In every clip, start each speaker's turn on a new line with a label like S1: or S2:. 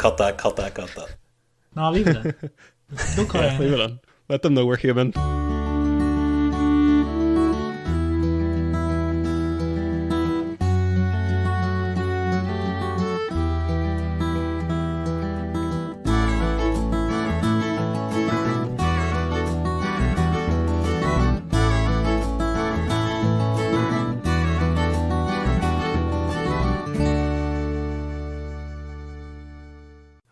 S1: Cut that.
S2: No, leave it in. Don't cut it.
S3: Leave it in. Let them know we're human.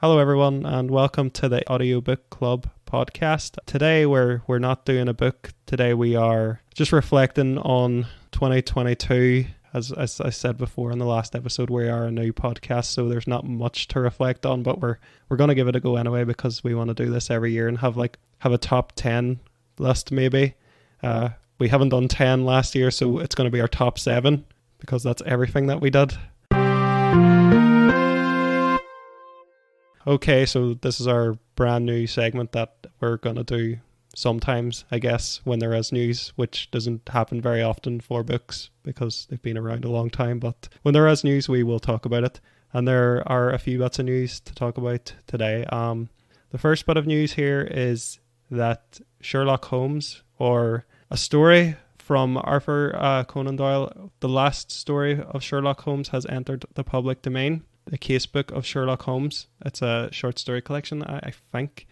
S3: Hello everyone and welcome to the Audiobook Club podcast. Today we're not doing a book. Today we are just reflecting on 2022. As I said before in the last episode, we are a new podcast, so there's not much to reflect on, but we're going to give it a go anyway because we want to do this every year and have a top 10 list maybe. We haven't done 10 last year, so it's going to be our top 7 because that's everything that we did. Okay, so this is our brand new segment that we're going to do sometimes, I guess, when there is news, which doesn't happen very often for books because they've been around a long time. But when there is news, we will talk about it. And there are a few bits of news to talk about today. The first bit of news here is that Sherlock Holmes, or a story from Arthur Conan Doyle, the last story of Sherlock Holmes, has entered the public domain. The Casebook of Sherlock Holmes. It's a short story collection, I think.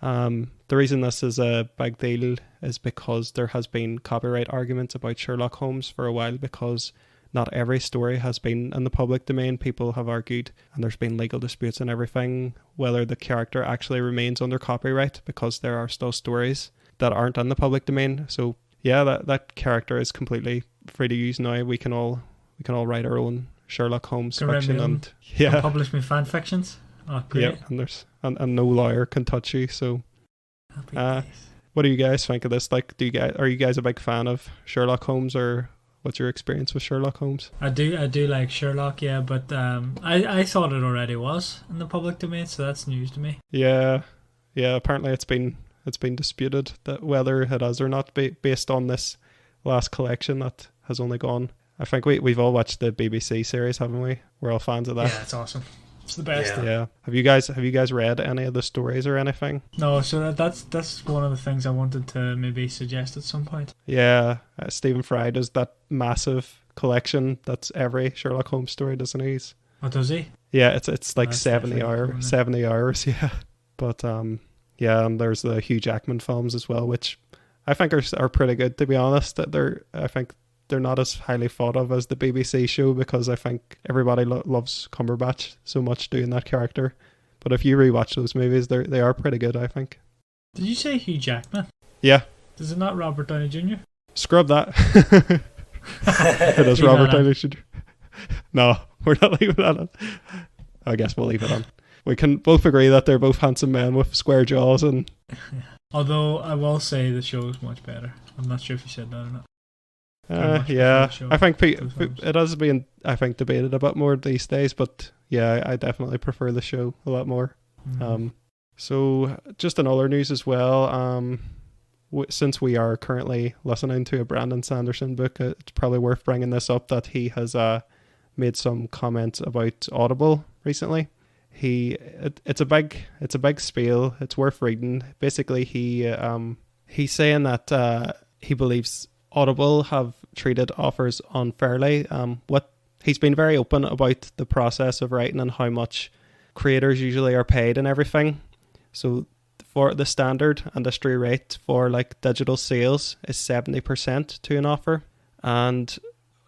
S3: The reason this is a big deal is because there has been copyright arguments about Sherlock Holmes for a while, because not every story has been in the public domain. People have argued, and there's been legal disputes and everything, whether the character actually remains under copyright, because there are still stories that aren't in the public domain. So yeah, that character is completely free to use now. We can all write our own Sherlock Holmes fiction and
S2: publish me fan fictions. Oh, great.
S3: Yeah, and no lawyer can touch you. So, what do you guys think of this? Like, are you guys a big fan of Sherlock Holmes, or what's your experience with Sherlock Holmes?
S2: I do like Sherlock, yeah, but I thought it already was in the public domain, so that's news to me.
S3: Yeah. Apparently, it's been disputed that whether it is or not, based on this last collection that has only gone. I think we've all watched the BBC series, haven't we? We're all fans of that.
S2: Yeah, it's awesome. It's the best.
S3: Yeah. Have you guys read any of the stories or anything?
S2: No, so that's one of the things I wanted to maybe suggest at some point.
S3: Yeah, Stephen Fry does that massive collection that's every Sherlock Holmes story, doesn't he?
S2: Oh, does he?
S3: Yeah, it's like 70 hours, yeah. But yeah, and there's the Hugh Jackman films as well, which I think are pretty good, to be honest. I think they're not as highly thought of as the BBC show, because I think everybody loves Cumberbatch so much doing that character. But if you rewatch those movies, they are pretty good, I think.
S2: Did you say Hugh Jackman?
S3: Yeah.
S2: Is it not Robert Downey Jr.?
S3: Scrub that. It is Robert Downey Jr. No, we're not leaving that on. I guess we'll leave it on. We can both agree that they're both handsome men with square jaws. And
S2: although I will say the show is much better. I'm not sure if you said that or not.
S3: Yeah, I think it has been, I think, debated a bit more these days, but yeah, I definitely prefer the show a lot more. Mm-hmm. So just in other news as well, since we are currently listening to a Brandon Sanderson book, it's probably worth bringing this up that he has made some comments about Audible recently. It's a big spiel. It's worth reading. Basically, he's saying that he believes Audible have treated authors unfairly. He's been very open about the process of writing and how much creators usually are paid and everything. So for the standard industry rate for like digital sales is 70% to an author, and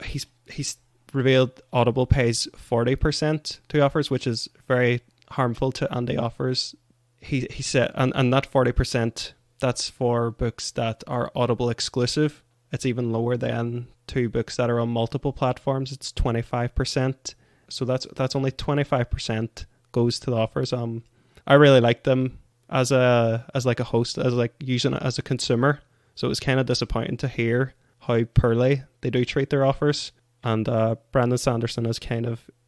S3: he's revealed Audible pays 40% to authors, which is very harmful to indie authors. He said, and that 40%, that's for books that are Audible exclusive. It's even lower than to books that are on multiple platforms. It's 25%. So that's only 25% goes to the authors. I really like them as like a host, as like using it as a consumer. So it was kind of disappointing to hear how poorly they do treat their authors. And Brandon Sanderson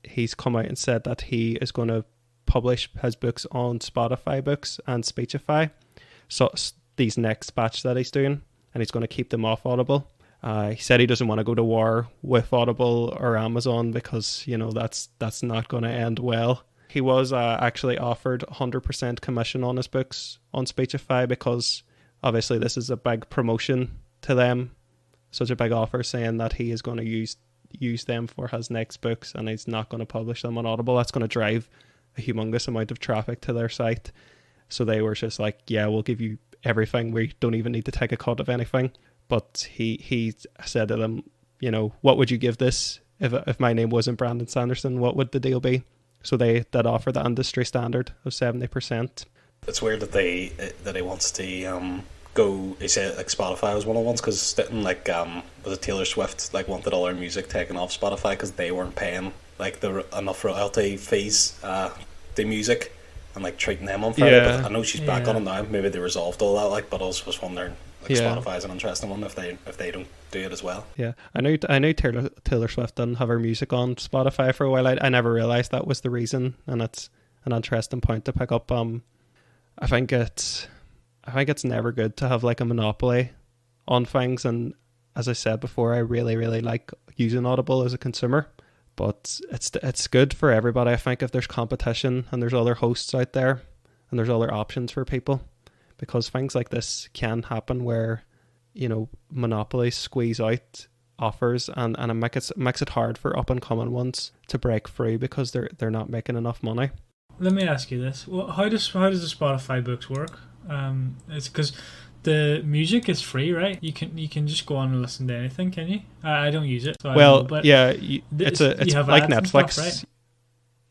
S3: he's come out and said that he is going to publish his books on Spotify Books and Speechify. So these next batch that he's doing, and he's going to keep them off Audible. He said he doesn't want to go to war with Audible or Amazon because, that's not going to end well. He was actually offered 100% commission on his books on Speechify, because obviously this is a big promotion to them, such a big offer, saying that he is going to use them for his next books and he's not going to publish them on Audible. That's going to drive a humongous amount of traffic to their site. So they were just like, yeah, we'll give you everything. We don't even need to take a cut of anything. But he said to them, you know, what would you give this if my name wasn't Brandon Sanderson? What would the deal be? So they did offer the industry standard of 70%.
S1: It's weird that he wants to go. He said like Spotify was one of the ones, because like was it Taylor Swift like wanted all her music taken off Spotify because they weren't paying like enough royalty fees the music, and like treating them unfair.
S3: Yeah.
S1: But I know she's back on it now. Maybe they resolved all that. Like, but I was just wondering, like,
S3: Yeah.
S1: Spotify's an interesting one if they don't do it as well.
S3: Yeah, I know Taylor Swift didn't have her music on Spotify for a while. I never realised that was the reason, and it's an interesting point to pick up. I think it's never good to have like a monopoly on things, and as I said before, I really, really like using Audible as a consumer, but it's good for everybody. I think if there's competition and there's other hosts out there and there's other options for people, because things like this can happen where, you know, monopolies squeeze out offers and it makes it hard for up and coming ones to break free because they're not making enough money.
S2: Let me ask you this: how does the Spotify books work? It's because the music is free, right? You can just go on and listen to anything, can you? I don't use it, so
S3: Well,
S2: I don't know, but
S3: yeah, it's like Netflix.
S2: Stuff, right?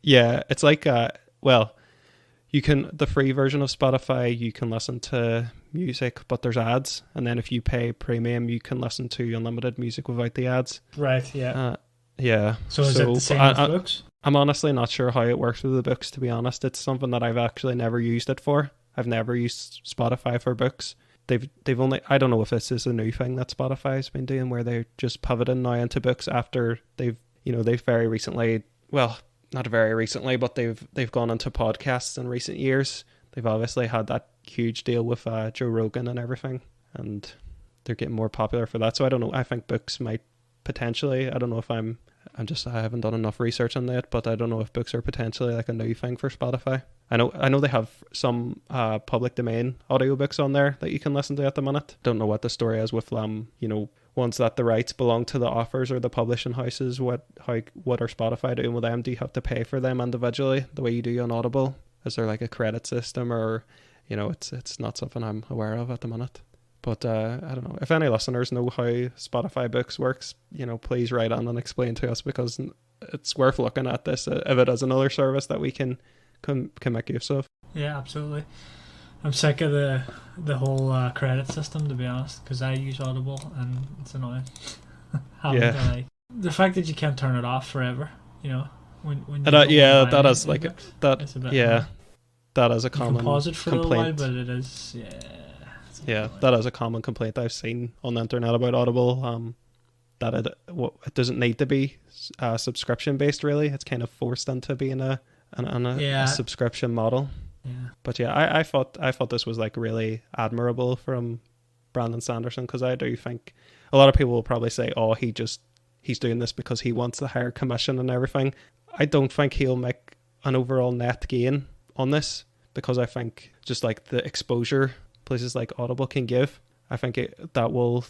S3: Yeah, it's like you can, the free version of Spotify, you can listen to music, but there's ads, and then if you pay premium, you can listen to unlimited music without the ads.
S2: Right. Yeah.
S3: Yeah.
S2: So is it the same with books?
S3: I'm honestly not sure how it works with the books, to be honest. It's something that I've actually never used it for. I've never used Spotify for books. They've only, I don't know if this is a new thing that Spotify's been doing, where they're just pivoting now into books after they've very recently, well, not very recently, but they've gone into podcasts in recent years. They've obviously had that huge deal with Joe Rogan and everything, and they're getting more popular for that. So I don't know. I think books might potentially, I don't know if I haven't done enough research on that, but I don't know if books are potentially like a new thing for Spotify. I know they have some public domain audiobooks on there that you can listen to at the minute. Don't know what the story is with ones that the rights belong to the authors or the publishing houses. What are Spotify doing with them? Do you have to pay for them individually the way you do on Audible? Is there like a credit system, or it's not something I'm aware of at the minute. But I don't know. If any listeners know how Spotify Books works, please write on and explain to us, because it's worth looking at this if it is another service that we can make use of.
S2: Yeah, absolutely. I'm sick of the whole credit system, to be honest, because I use Audible and it's annoying. The fact that you can't turn it off forever, when
S3: that is like
S2: ebooks,
S3: that.
S2: it's a bit
S3: Yeah,
S2: annoying.
S3: that is a
S2: You can
S3: common
S2: pause it for a little while,
S3: complaint.
S2: but it is
S3: Yeah, that is a common complaint I've seen on the internet about Audible. That it doesn't need to be subscription based. Really, it's kind of forced into being a subscription model.
S2: Yeah.
S3: But yeah, I thought this was like really admirable from Brandon Sanderson, because I do think a lot of people will probably say, oh, he's doing this because he wants the higher commission and everything. I don't think he'll make an overall net gain on this, because I think just like the exposure places like Audible can give, I think it'll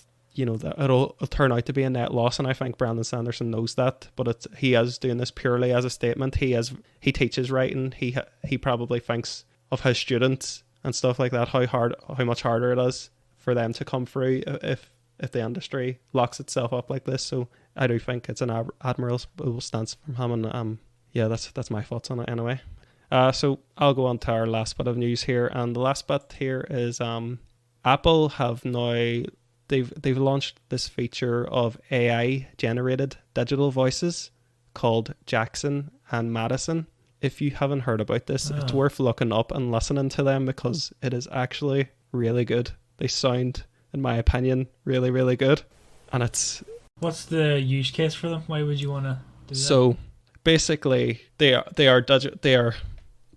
S3: turn out to be a net loss, and I think Brandon Sanderson knows that. But he is doing this purely as a statement. He teaches writing. He probably thinks of his students and stuff like that, how much harder it is for them to come through if the industry locks itself up like this. So I do think it's an admirable stance from him, and that's my thoughts on it anyway. So I'll go on to our last bit of news here, and the last bit here is Apple have now they've launched this feature of AI generated digital voices called Jackson and Madison. If you haven't heard about this, it's worth looking up and listening to them, because it is actually really good. They sound, in my opinion, really, really good. And
S2: what's the use case for them? Why would you want to do that?
S3: So basically, they are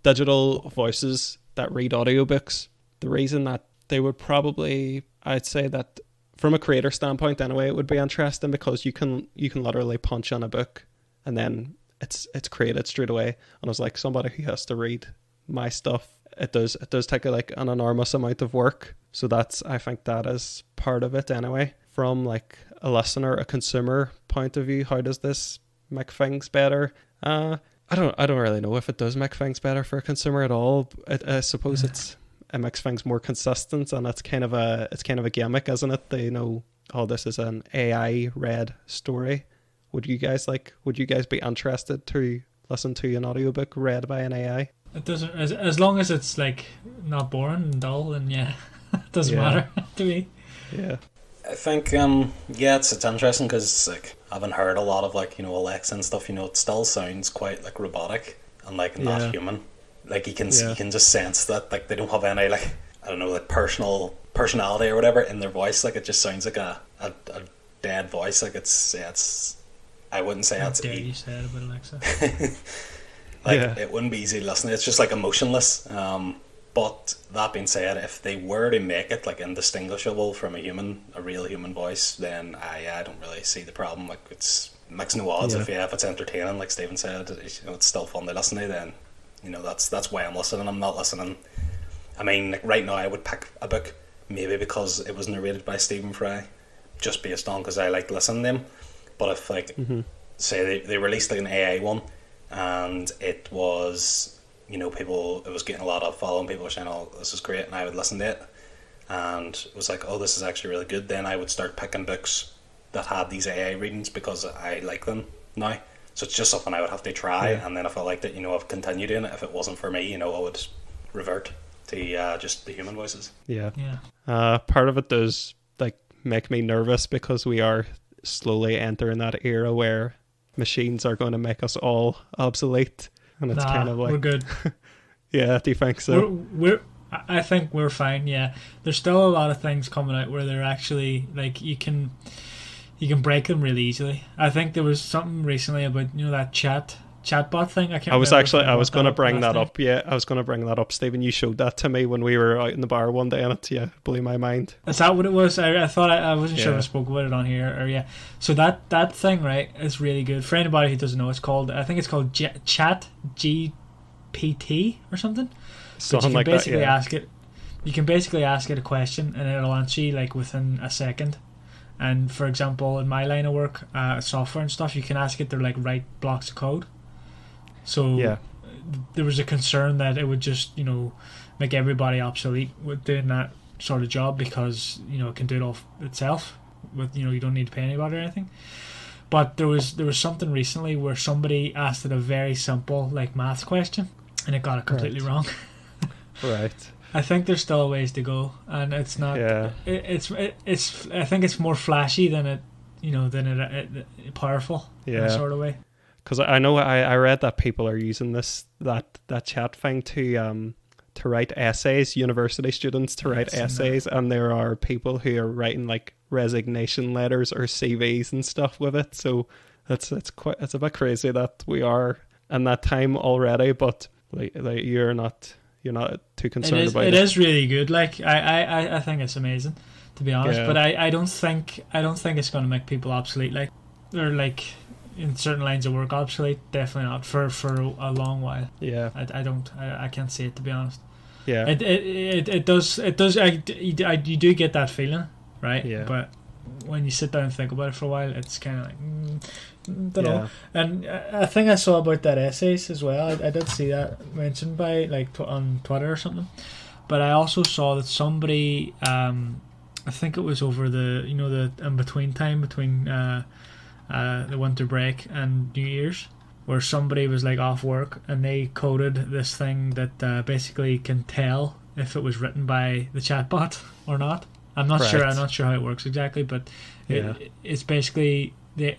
S3: digital voices that read audiobooks. The reason that they would probably, I'd say that from a creator standpoint anyway, it would be interesting, because you can literally punch on a book and then it's created straight away. And I was like, somebody who has to read my stuff, it does take like an enormous amount of work. So I think that is part of it anyway. From like a listener, a consumer point of view, how does this make things better? I don't really know if it does make things better for a consumer at all. I suppose it makes things more consistent, and it's kind of a gimmick, isn't it? They know, oh, this is an AI read story. Would you guys be interested to listen to an audiobook read by an AI?
S2: It doesn't, as long as it's like not boring and dull, then yeah, it doesn't matter to me.
S3: Yeah.
S1: I think it's interesting because like I haven't heard a lot of like Alexa and stuff. It still sounds quite like robotic and like not human. Like you can just sense that like they don't have any like, I don't know, like personality or whatever in their voice. Like it just sounds like a dead voice. Like it's I wouldn't say it's
S2: you said about Alexa.
S1: It wouldn't be easy to listen. It's just like emotionless. But that being said, if they were to make it like indistinguishable from a real human voice, then I don't really see the problem. Like it makes no odds if it's entertaining, like Stephen said, it's still fun to listen to. Then that's why I'm listening. I'm not listening. I mean, like right now I would pick a book maybe because it was narrated by Stephen Fry, just based on because I like listening to them. But if like say they released like an AI one and it was it was getting a lot of following, people were saying, oh, this is great, and I would listen to it and it was like, oh, this is actually really good, then I would start picking books that had these AI readings because I like them now. So it's just something I would have to try, and then if I liked it, I've continued doing it. If it wasn't for me, I would revert to just the human voices.
S3: Part of it does like make me nervous because we are slowly entering that era where machines are going to make us all obsolete, and it's kind of like,
S2: we're good.
S3: Yeah, do you think so?
S2: I think we're fine. Yeah, there's still a lot of things coming out where they're actually like you can break them really easily. I think there was something recently about that chatbot thing. I was going to bring that up. Yeah, I was going to bring that up, Stephen. You showed that to me when we were out in the bar one day, and it blew my mind. Is that what it was? I thought I wasn't sure if I spoke about it on here or So that thing, right, is really good. For anybody who doesn't know, I think it's called Chat GPT or something.
S3: Something like that.
S2: You can basically ask it a question and it'll answer you like within a second. And for example, in my line of work, software and stuff, you can ask it to like write blocks of code. So there was a concern that it would just, make everybody obsolete with doing that sort of job because, it can do it all itself with, you don't need to pay anybody or anything. But there was something recently where somebody asked it a very simple like maths question and it got it completely wrong.
S3: Right.
S2: I think there's still a ways to go, and it's not. Yeah. It's. I think it's more flashy than it powerful. Yeah. In a sort of way.
S3: Because I know I read that people are using that chat thing to write essays. University students to write essays, and there are people who are writing like resignation letters or CVs and stuff with it. So it's a bit crazy that we are in that time already. But like you're not too concerned about it.
S2: It is really good. Like I think it's amazing, to be honest. Yeah. But I don't think it's going to make people obsolete. Like or like in certain lines of work obsolete. Definitely not for a long while.
S3: Yeah.
S2: I can't see it, to be honest.
S3: Yeah.
S2: It does. You do get that feeling, right?
S3: Yeah.
S2: But when you sit down and think about it for a while, it's kind of like. Don't know. And I think I saw about that essays as well. I did see that mentioned by like on Twitter or something. But I also saw that somebody, I think it was over the the in between time between the winter break and New Year's, where somebody was like off work and they coded this thing that basically can tell if it was written by the chatbot or not. I'm not sure. I'm not sure how it works exactly, but it's basically the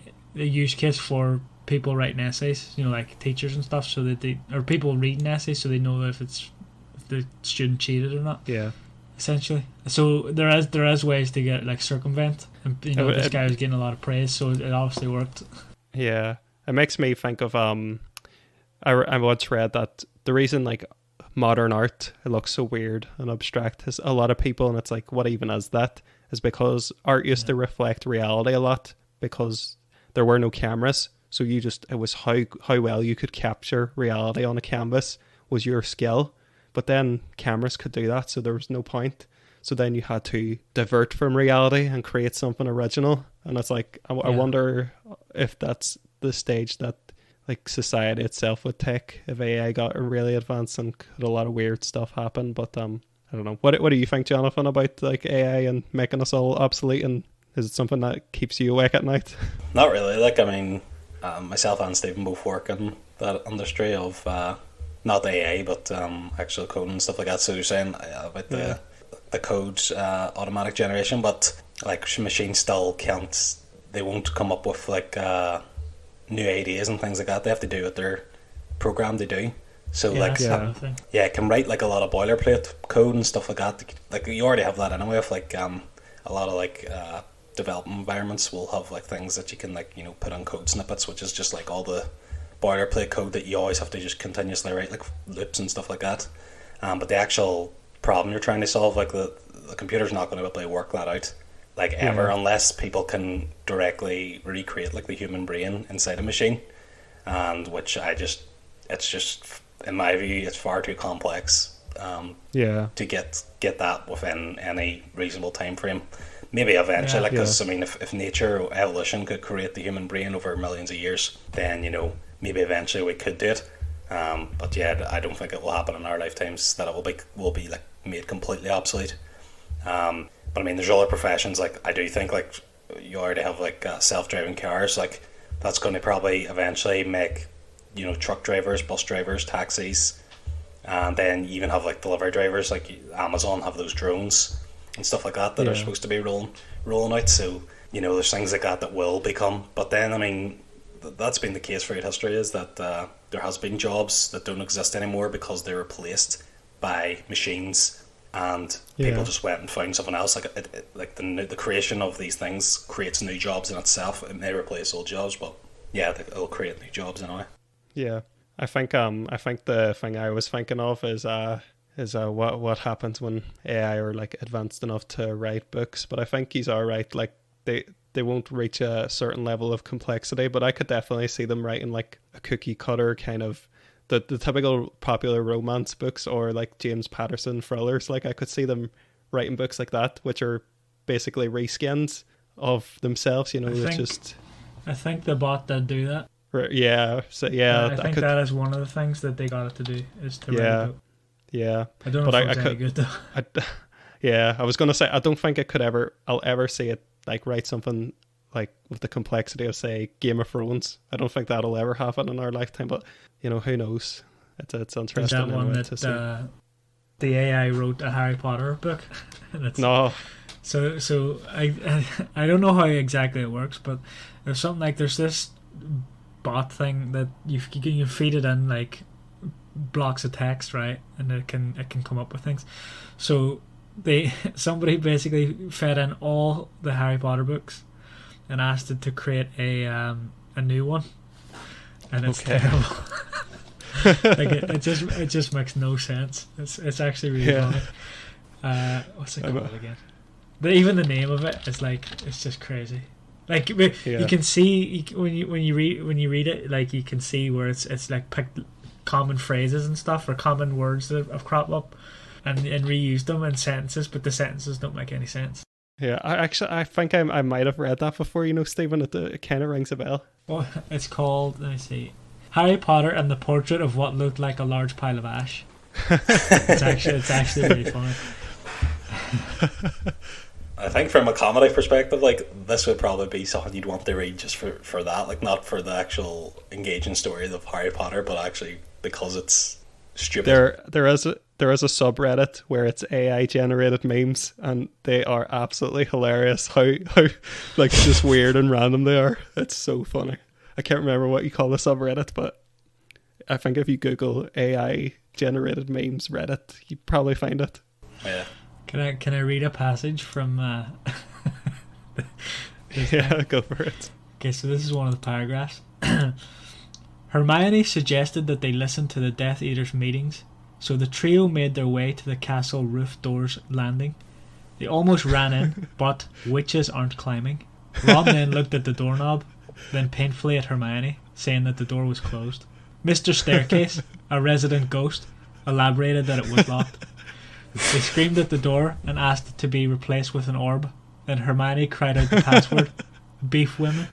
S2: use case for people writing essays, like teachers and stuff, so that or people reading essays, so they know if the student cheated or not.
S3: Yeah.
S2: Essentially, so there is ways to get like circumvent, and this guy was getting a lot of praise, so it obviously worked. Yeah,
S3: it makes me think of I once read that the reason like modern art, it looks so weird and abstract, is a lot of people, and it's like, what even is that? Is because art used to reflect reality a lot because there were no cameras, So it was how well you could capture reality on a canvas was your skill. But then cameras could do that, so there was no point. So then you had to divert from reality and create something original. And it's like, I wonder if that's the stage that like society itself would take if AI got really advanced, and could a lot of weird stuff happen. But I don't know. What do you think, Jonathan, about like AI and making us all obsolete? And is it something that keeps you awake at night?
S1: Not really. Like, I mean, myself and Stephen both work in that industry of not AI, but actual code and stuff like that. So you're saying about the code's automatic generation, but like machines still can't. They won't come up with like new ideas and things like that. They have to do what they're programmed to do. So it can write like a lot of boilerplate code and stuff like that. Like you already have that anyway. With like a lot of like development environments will have like things that you can like put on code snippets, which is just like all the boilerplate code that you always have to just continuously write, like loops and stuff like that. But the actual problem you're trying to solve, like the computer's not going to be able to work that out like ever, unless people can directly recreate like the human brain inside a machine, and which it's just in my view it's far too complex to get that within any reasonable time frame. Maybe eventually, because I mean, if nature or evolution could create the human brain over millions of years, then maybe eventually we could do it. But I don't think it will happen in our lifetimes that it will be like made completely obsolete. But I mean, there's other professions, like I do think like you already have like self-driving cars, like that's going to probably eventually make truck drivers, bus drivers, taxis, and then you even have like delivery drivers, like Amazon have those drones and stuff like that are supposed to be rolling out. So there's things like that will become. But then I mean, that's been the case throughout history, is that there has been jobs that don't exist anymore because they're replaced by machines, and people just went and found something else. Like the creation of these things creates new jobs in itself. It may replace old jobs, but it'll create new jobs anyway. Yeah,
S3: I think the thing I was thinking of is what happens when AI are like advanced enough to write books. But I think he's alright. Like they won't reach a certain level of complexity, but I could definitely see them writing like a cookie cutter kind of the typical popular romance books, or like James Patterson thrillers. Like I could see them writing books like that, which are basically reskins of themselves.
S2: I think the bot did do that.
S3: Yeah. So
S2: I think that is one of the things that they got it to do, is to write a book.
S3: Yeah.
S2: I don't know if it's any good though.
S3: I was gonna say I don't think I'll ever see it like write something like with the complexity of say Game of Thrones. I don't think that'll ever happen in our lifetime, but who knows? It's interesting.
S2: Is that one that the AI wrote a Harry Potter book?
S3: No.
S2: So I don't know how exactly it works, but there's something like there's this bot thing that you feed it in like blocks of text, right, and it can come up with things. So somebody basically fed in all the Harry Potter books and asked it to create a new one, and it's terrible. Like it just makes no sense. It's actually really funny. What's it called again? Even the name of it is like, it's just crazy. Like you can see when you read it, like you can see where it's like picked common phrases and stuff, or common words that have cropped up and reused them in sentences, but the sentences don't make any sense.
S3: Yeah, I think I might have read that before, Stephen. It kind of rings a bell.
S2: Well, it's called, let me see, Harry Potter and the Portrait of What Looked Like a Large Pile of Ash. It's actually really funny.
S1: I think from a comedy perspective, like this would probably be something you'd want to read just for that, like not for the actual engaging story of Harry Potter, but actually because it's stupid.
S3: There is a subreddit where it's AI generated memes, and they are absolutely hilarious. How like just weird and random they are. It's so funny. I can't remember what you call the subreddit, but I think if you Google AI generated memes Reddit, you probably find it.
S1: Yeah.
S2: Can I read a passage from
S3: go for it.
S2: Okay, so this is one of the paragraphs. Hermione suggested that they listen to the Death Eater's meetings, so the trio made their way to the castle roof doors landing. They almost ran in, but witches aren't climbing. Ron then looked at the doorknob, then painfully at Hermione. saying that the door was closed. Mr. Staircase, a resident ghost, elaborated that it was locked. They screamed at the door and asked it to be replaced with an orb. Then Hermione cried out the password, "Beef women."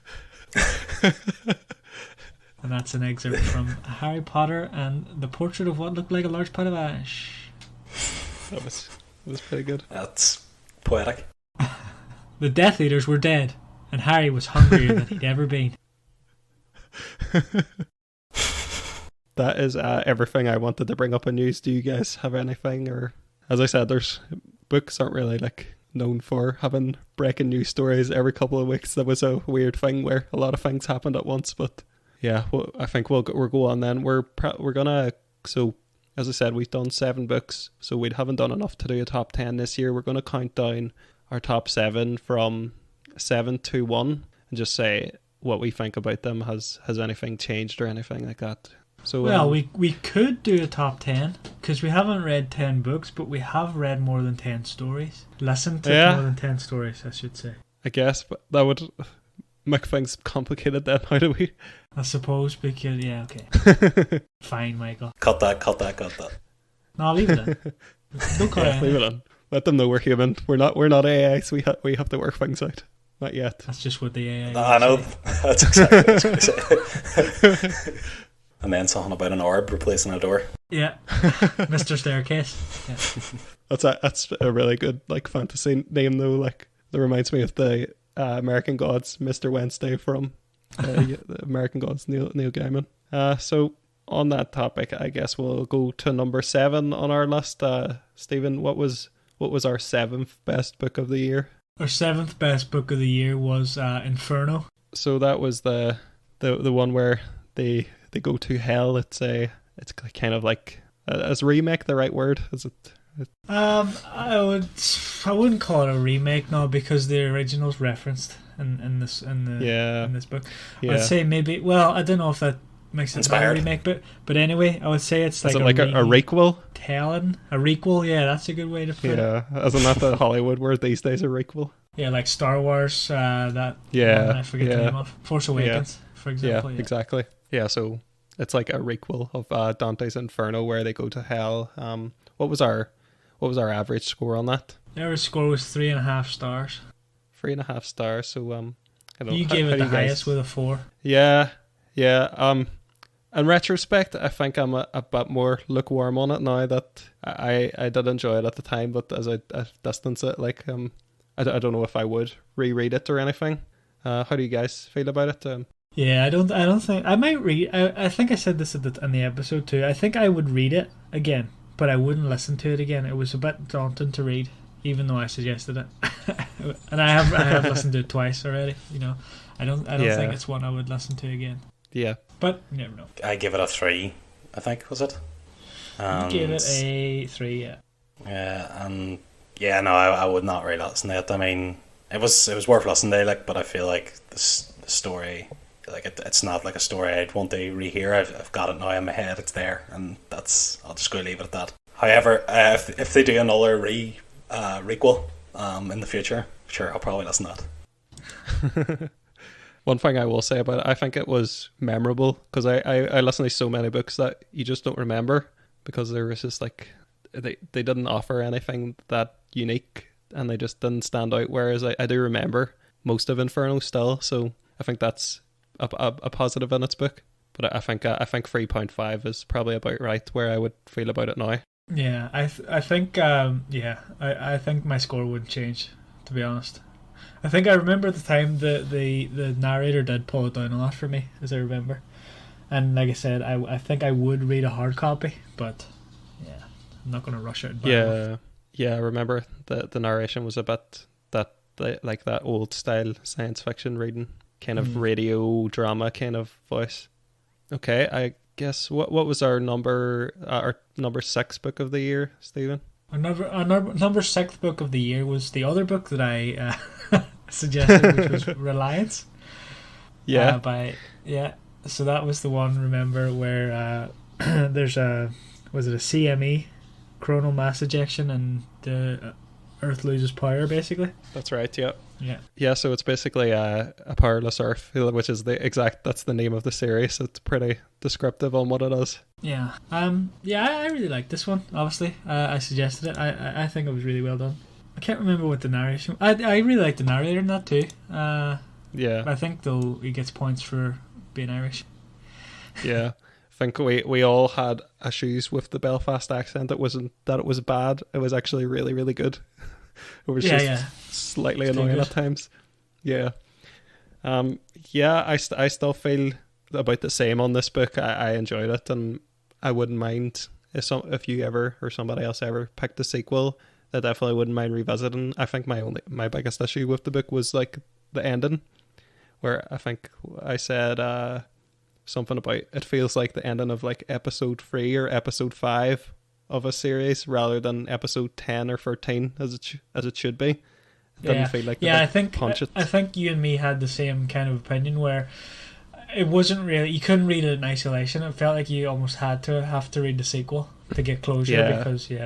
S2: And that's an excerpt from Harry Potter and the portrait of what looked like a large pot of ash.
S3: That was pretty good.
S1: That's poetic.
S2: The Death Eaters were dead, and Harry was hungrier than he'd ever been.
S3: That is everything I wanted to bring up in news. Do you guys have anything? Or, as I said, books aren't really like known for having breaking news stories every couple of weeks. There was a weird thing where a lot of things happened at once, but yeah, well, I think we'll go on then. We're gonna, so as I said, we've done 7 books, so we haven't done enough to do a top 10 this year. We're gonna count down our top 7 from 7 to 1 and just say what we think about them. Has anything changed or anything like that? So
S2: well, we could do a top 10 because we haven't read 10 books, but we have read more than 10 stories. Listened to more than 10 stories, I should say.
S3: I guess, but that would make things complicated then. How do we?
S2: I suppose because okay. Fine, Michael.
S1: Cut that.
S2: No, leave it in. Don't cut it.
S3: Leave it on. Let them know we're human. We're not AI, so we have to work things out. Not yet.
S2: That's just what the AI.
S1: I know. That's exactly what I was going to say. And then something about an orb replacing a door.
S2: Yeah, Mr. Staircase. Yeah.
S3: That's a really good like fantasy name though. Like that reminds me of the American Gods, Mr. Wednesday from the American Gods, Neil Gaiman. So on that topic, I guess we'll go to number 7 on our list. Stephen, what was our 7th best book of the year?
S2: Our 7th best book of the year was Inferno. So
S3: that was the one where they go to hell. It's kind of like is remake the right word? Is it?
S2: I wouldn't call it a remake now because the original's referenced in this book. Yeah. I'd say maybe. Well, I don't know if that makes it a remake, but anyway, I would say it's like
S3: a requel.
S2: Telling a requel. Yeah, that's a good way to put it.
S3: Yeah, isn't that the Hollywood word these days? A requel.
S2: Yeah, like Star Wars. I forget the name of Force Awakens, for example.
S3: Yeah, exactly. Yeah, so it's like a requel of Dante's Inferno where they go to hell. What was our average score on that?
S2: The average score was 3.5 stars.
S3: 3.5 stars. So
S2: you gave it the highest with a 4.
S3: Yeah. In retrospect, I think I'm a bit more lukewarm on it now. That I did enjoy it at the time, but as I distance it, like I don't know if I would reread it or anything. How do you guys feel about it?
S2: Yeah, I don't think I might read. I think I said this in the episode too. I think I would read it again, but I wouldn't listen to it again. It was a bit daunting to read, even though I suggested it. And I have listened to it twice already. You know, I don't think it's one I would listen to again.
S3: Yeah,
S2: but you never know.
S1: I give it a 3. I think was it.
S2: You gave it a 3. Yeah.
S1: Yeah, and yeah, no, I would not really listen to it. I mean, it was worth listening to, like, but I feel like the story. Like it's not like a story I'd want to rehear. I've got it now in my head. It's there, and I'll just go leave it at that. However, if they do another requel in the future, sure, I'll probably listen to that.
S3: One thing I will say about it, I think it was memorable because I listened to so many books that you just don't remember because there was just like they didn't offer anything that unique and they just didn't stand out. Whereas I do remember most of Inferno still, so I think that's a positive in its book, but I think 3.5 is probably about right where I would feel about it now.
S2: Yeah, I think I think my score wouldn't change, to be honest. I think I remember at the time the narrator did pull it down a lot for me, as I remember, and like I said, I think I would read a hard copy, but yeah, I'm not going to rush it.
S3: I remember the narration was a bit like that old style science fiction reading. Kind of radio drama kind of voice. Okay, I guess what was our number 6 book of the year, Stephen?
S2: Our number 6th book of the year was the other book that I suggested, which was Reliance.
S3: Yeah.
S2: So that was the one. Remember where there's a CME, coronal mass ejection, and Earth loses power, basically.
S3: That's right, yeah.
S2: Yeah.
S3: Yeah, so it's basically a powerless Earth, which is that's the name of the series. It's pretty descriptive on what it is.
S2: Yeah. I really like this one, obviously. I suggested it. I think it was really well done. I can't remember what the narration... I really like the narrator in that too.
S3: Yeah.
S2: I think, though, he gets points for being Irish.
S3: Yeah. I think we all had issues with the Belfast accent. It wasn't that it was bad. It was actually really, really good. It was slightly annoying at times. Yeah. I still feel about the same on this book. I enjoyed it, and I wouldn't mind if you ever or somebody else ever picked a sequel. I definitely wouldn't mind revisiting. I think my biggest issue with the book was like the ending, where I think I said something about it feels like the ending of like episode 3 or episode 5 of a series rather than episode 10 or 13 as it should be. It didn't feel like
S2: I think you and me had the same kind of opinion where it wasn't really, you couldn't read it in isolation. It felt like you almost have to read the sequel to get closure because
S3: it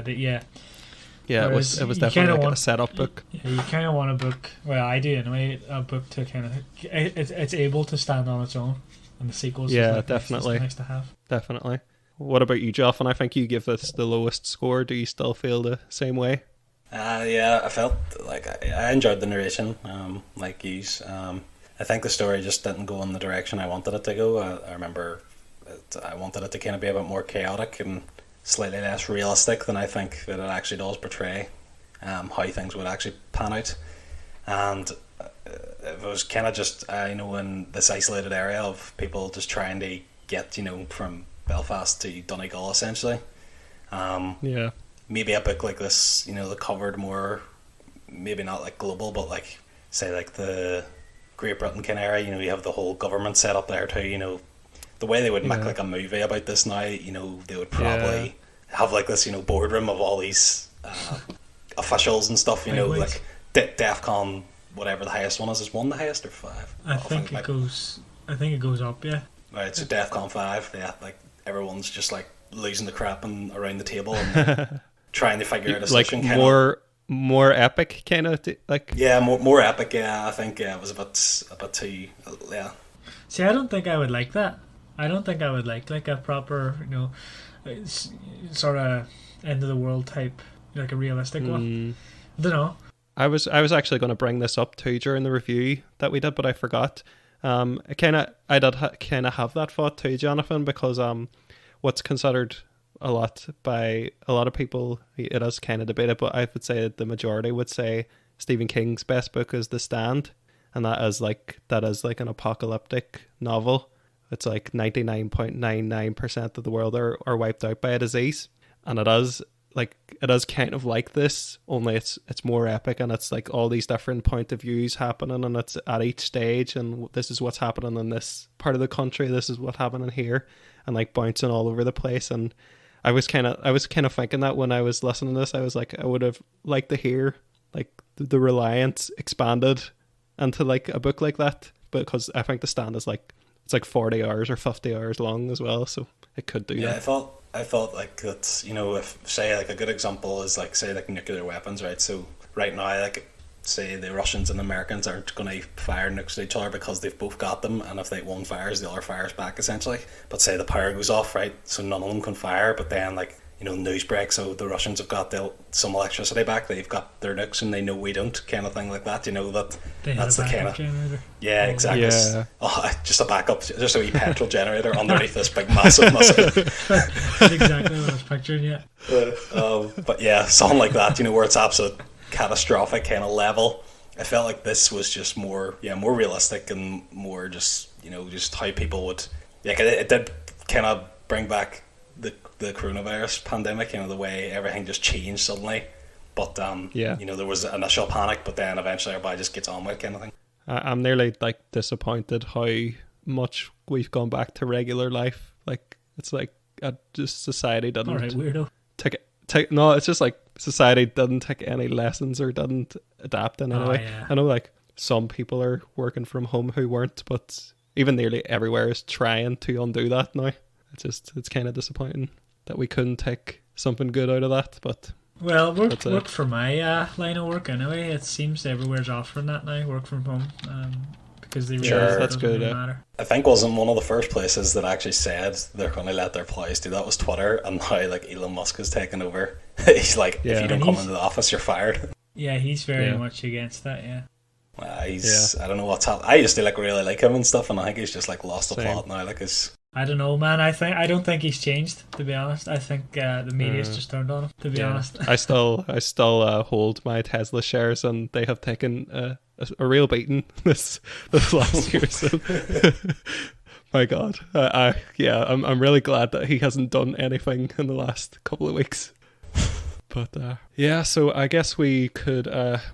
S3: was definitely like a setup book.
S2: Yeah, you kind of want a book. Well, I do anyway. A book to kind of it's able to stand on its own, and the sequels.
S3: Definitely
S2: nice to have.
S3: Definitely. What about you, Joff? And I think you give this the lowest score. Do you still feel the same way?
S1: I felt like I enjoyed the narration. Like yous. I think the story just didn't go in the direction I wanted it to go. I remember I wanted it to kind of be a bit more chaotic and slightly less realistic than I think that it actually does portray how things would actually pan out. And it was kind of just in this isolated area of people just trying to get from Belfast to Donegal essentially. Maybe a book like this that covered more, maybe not like global, but like say like the Great Britain kind of area. You have the whole government set up there too. The way they would make like a movie about this now, they would probably have like this, boardroom of all these officials and stuff, like DEFCON, whatever the highest one is one the highest or 5?
S2: I think it goes up, yeah.
S1: Right, so DEFCON 5, like everyone's just like losing the crap and around the table and trying to figure out a solution.
S3: Like more epic kind of like.
S1: Yeah, more epic. Yeah, I think it was a bit too. Yeah.
S2: See, I don't think I would like that. I don't think I would like a proper, sort of end of the world type, like a realistic one. I don't know.
S3: I was actually going to bring this up too during the review that we did, but I forgot. I did kind of have that thought too, Jonathan, because what's considered a lot by a lot of people, it is kind of debated, but I would say that the majority would say Stephen King's best book is The Stand, and that is like an apocalyptic novel. It's like 99.99% of the world are wiped out by a disease, and it is kind of like this, only it's more epic, and it's like all these different point of views happening, and it's at each stage, and this is what's happening in this part of the country, this is what's happening here, and like bouncing all over the place. And I was kind of thinking that when I was listening to this, I was like, I would have liked to hear like the Reliance expanded into like a book like that, because I think The Stand is like, it's like 40 hours or 50 hours long as well, so it could do that.
S1: I thought like that, if say like a good example is like say like nuclear weapons, right? So right now, like say the Russians and Americans aren't going to fire nukes at each other because they've both got them, and if one fires, the other fires back essentially. But say the power goes off, right? So none of them can fire, but then like news breaks, so the Russians have got some electricity back, they've got their nukes and they know we don't, kind of thing like that. That's the kind of generator. Yeah, exactly. Yeah. Just a backup, just a wee petrol generator underneath this big massive
S2: That's exactly what I was picturing. Yeah.
S1: But yeah, something like that, where it's absolute catastrophic kind of level. I felt like this was just more realistic and more just just how people would it did kind of bring back the coronavirus pandemic, the way everything just changed suddenly. But there was initial panic, but then eventually everybody just gets on with it, kind of thing.
S3: I'm nearly like disappointed how much we've gone back to regular life. Like it's like just society didn't.
S2: All right, weirdo.
S3: No, it's just like society didn't take any lessons or didn't adapt in any way. Yeah. I know like some people are working from home who weren't, but even nearly everywhere is trying to undo that now. It's kind of disappointing that we couldn't take something good out of that, but
S2: Well, work for my line of work anyway. It seems everywhere's offering that now, work from home, because they realize
S3: that's good.
S2: Really matter.
S1: I think wasn't one of the first places that actually said they're going to let their employees do that was Twitter, and now like Elon Musk has taken over. He's like, if you don't come into the office, you're fired.
S2: Yeah, he's very much against that. Yeah.
S1: I don't know what's happened. I used to like really like him and stuff, and I think he's just like lost the plot now. Like
S2: I don't know, man. I don't think he's changed. To be honest, I think the media's just turned on him. To be honest,
S3: I still hold my Tesla shares, and they have taken a real beating this last year. So, my God, I'm really glad that he hasn't done anything in the last couple of weeks. But so I guess we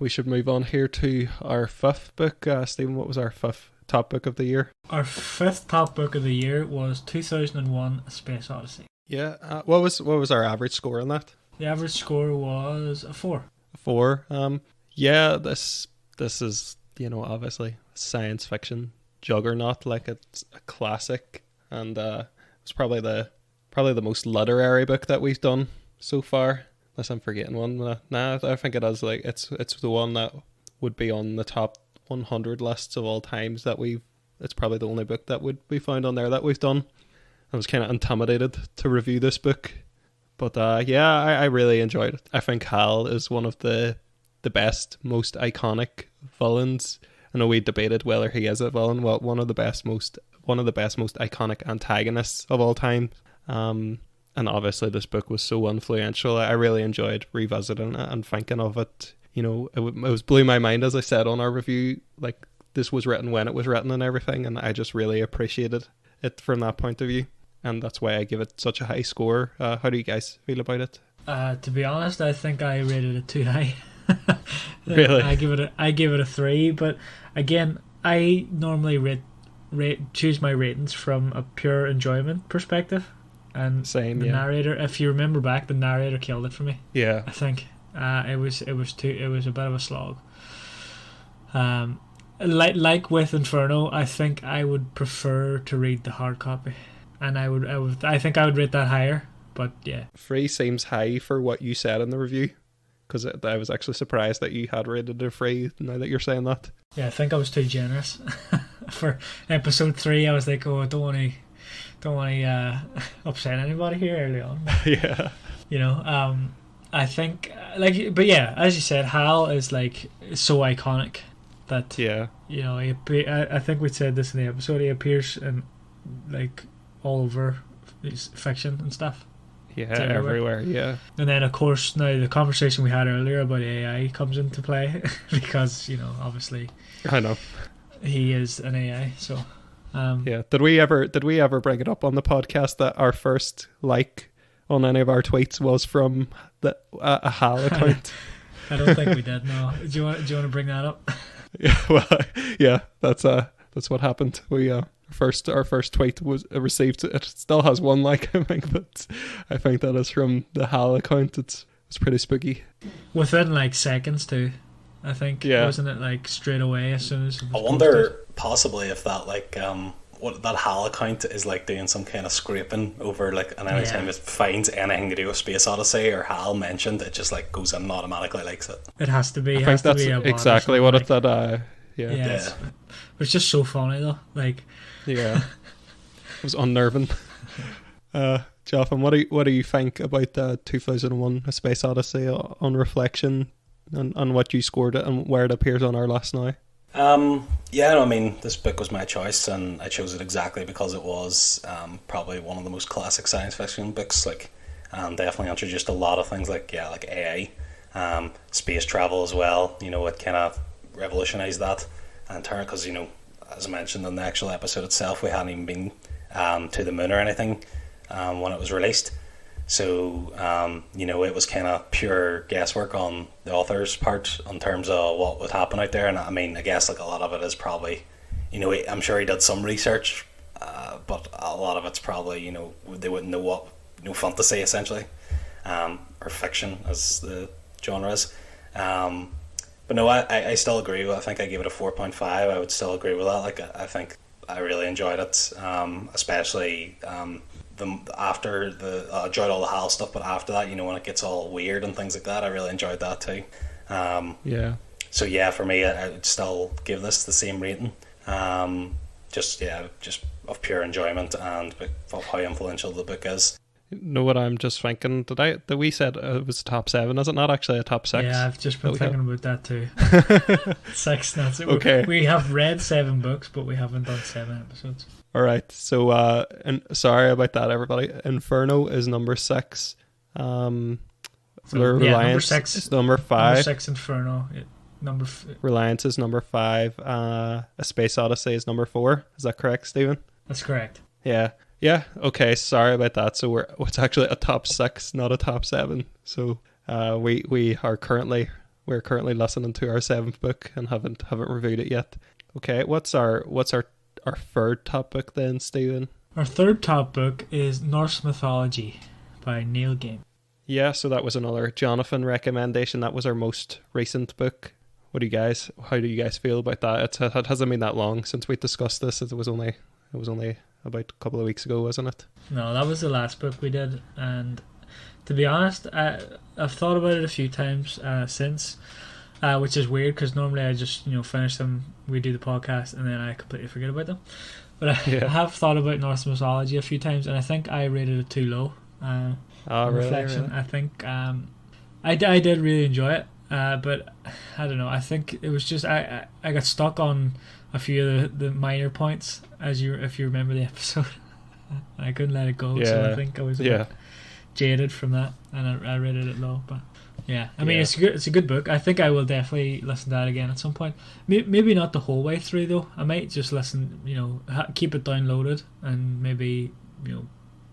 S3: should move on here to our fifth book. Stephen, what was our fifth top book of the year?
S2: Our fifth top book of the year was 2001: A Space Odyssey.
S3: Yeah. What was our average score on that?
S2: The average score was a 4.
S3: A 4. Yeah. This is obviously science fiction juggernaut. Like it's a classic, and it's probably the most literary book that we've done so far. Unless I'm forgetting one. I think it is. Like it's the one that would be on the top 100 lists of all times that it's probably the only book that would be found on there that we've done. I was kind of intimidated to review this book, but I really enjoyed it. I think Hal is one of the best, most iconic villains. I know we debated whether he is a villain. Well, one of the best, most iconic antagonists of all time. And obviously this book was so influential. I really enjoyed revisiting it and thinking of it. It blew my mind, as I said on our review. Like, this was written when it was written and everything, and I just really appreciated it from that point of view. And that's why I give it such a high score. How do you guys feel about it?
S2: To be honest, I think I rated it too high.
S3: Really?
S2: I give it a 3, but again, I normally choose my ratings from a pure enjoyment perspective. And
S3: the
S2: narrator, if you remember back, the narrator killed it for me.
S3: Yeah,
S2: I think it was a bit of a slog. Like with Inferno, I think I would prefer to read the hard copy, and I think I would rate that higher. But yeah,
S3: 3 seems high for what you said in the review, because I was actually surprised that you had rated it a 3. Now that you're saying that,
S2: yeah, I think I was too generous for episode 3. I was like, oh, I don't want to upset anybody here early on.
S3: Yeah.
S2: I think, but yeah, as you said, Hal is like so iconic that, I think we said this in the episode, he appears in like all over his fiction and stuff.
S3: Yeah, everywhere, yeah.
S2: And then, of course, now the conversation we had earlier about AI comes into play because, obviously,
S3: I know
S2: he is an AI, so...
S3: Did we ever bring it up on the podcast that our first like on any of our tweets was from a HAL account?
S2: I don't think we did. No. Do you want to bring that up?
S3: Yeah. Well, yeah. That's what happened. We our first tweet was received. It still has 1 like, I think, but I think that is from the HAL account. It's pretty spooky.
S2: Within like seconds too, I think.
S3: Yeah.
S2: Wasn't it like straight away as soon as it was
S1: I wonder
S2: posted?
S1: possibly if that like what that HAL account is like doing some kind of scraping over like, and anytime it finds anything to do with Space Odyssey or HAL mentioned, it just like goes and automatically likes it.
S2: It has to be.
S3: I think that's exactly what it did.
S2: Yeah. It's just so funny though. Like,
S3: yeah, it was unnerving. Jotham, what do you think about 2001: A Space Odyssey on reflection, and what you scored it and where it appears on our list now?
S1: I mean, this book was my choice, and I chose it exactly because it was probably one of the most classic science fiction books. Like, definitely introduced a lot of things like AI, space travel as well. It kind of revolutionized that, and because as I mentioned in the actual episode itself, we hadn't even been to the moon or anything when it was released. So, it was kind of pure guesswork on the author's part in terms of what would happen out there. And I mean, I guess like a lot of it is probably, I'm sure he did some research, but a lot of it's probably, they wouldn't know what, fantasy essentially, or fiction as the genre is. But no, I still agree. I think I gave it a 4.5. I would still agree with that. Like, I think I really enjoyed it, especially after I enjoyed all the Hal stuff, but after that, when it gets all weird and things like that, I really enjoyed that too.
S3: Yeah.
S1: So yeah, for me, I'd still give this the same rating. Just of pure enjoyment and of how influential the book is.
S3: You know what I'm just thinking? Did we said it was a top 7? Is it not actually a top 6?
S2: Yeah, I've just been thinking about that too. 6, that's it.
S3: Okay.
S2: We have read 7 books, but we haven't done 7 episodes.
S3: All right. So, and sorry about that, everybody. Inferno is number 6. Reliance
S2: number 6
S3: is number 5.
S2: Number 6, Inferno.
S3: Reliance is number 5. A Space Odyssey is number 4. Is that correct, Stephen?
S2: That's correct.
S3: Yeah. Yeah. Okay. Sorry about that. So it's actually a top 6, not a top 7. So we're currently listening to our 7th book and haven't reviewed it yet. Okay. What's our third top book then, Stephen?
S2: Our third top book is Norse Mythology by Neil Gaiman.
S3: Yeah. So that was another Jonathan recommendation. That was our most recent book. How do you guys feel about that? It hasn't been that long since we discussed this. It was only about a couple of weeks ago, wasn't it?
S2: No, that was the last book we did, and to be honest, I've thought about it a few times since, which is weird because normally I just finish them, we do the podcast, and then I completely forget about them. But I have thought about Norse mythology a few times, and I think I rated it too low. Reflection, really? I think I did really enjoy it, but I don't know. I think it was just I got stuck on a few of the minor points if you remember the episode. I couldn't let it go, so I think I was a bit jaded from that, and I rated it low. But yeah, I mean it's a good book. I think I will definitely listen to that again at some point. Maybe not the whole way through though. I might just listen, keep it downloaded and maybe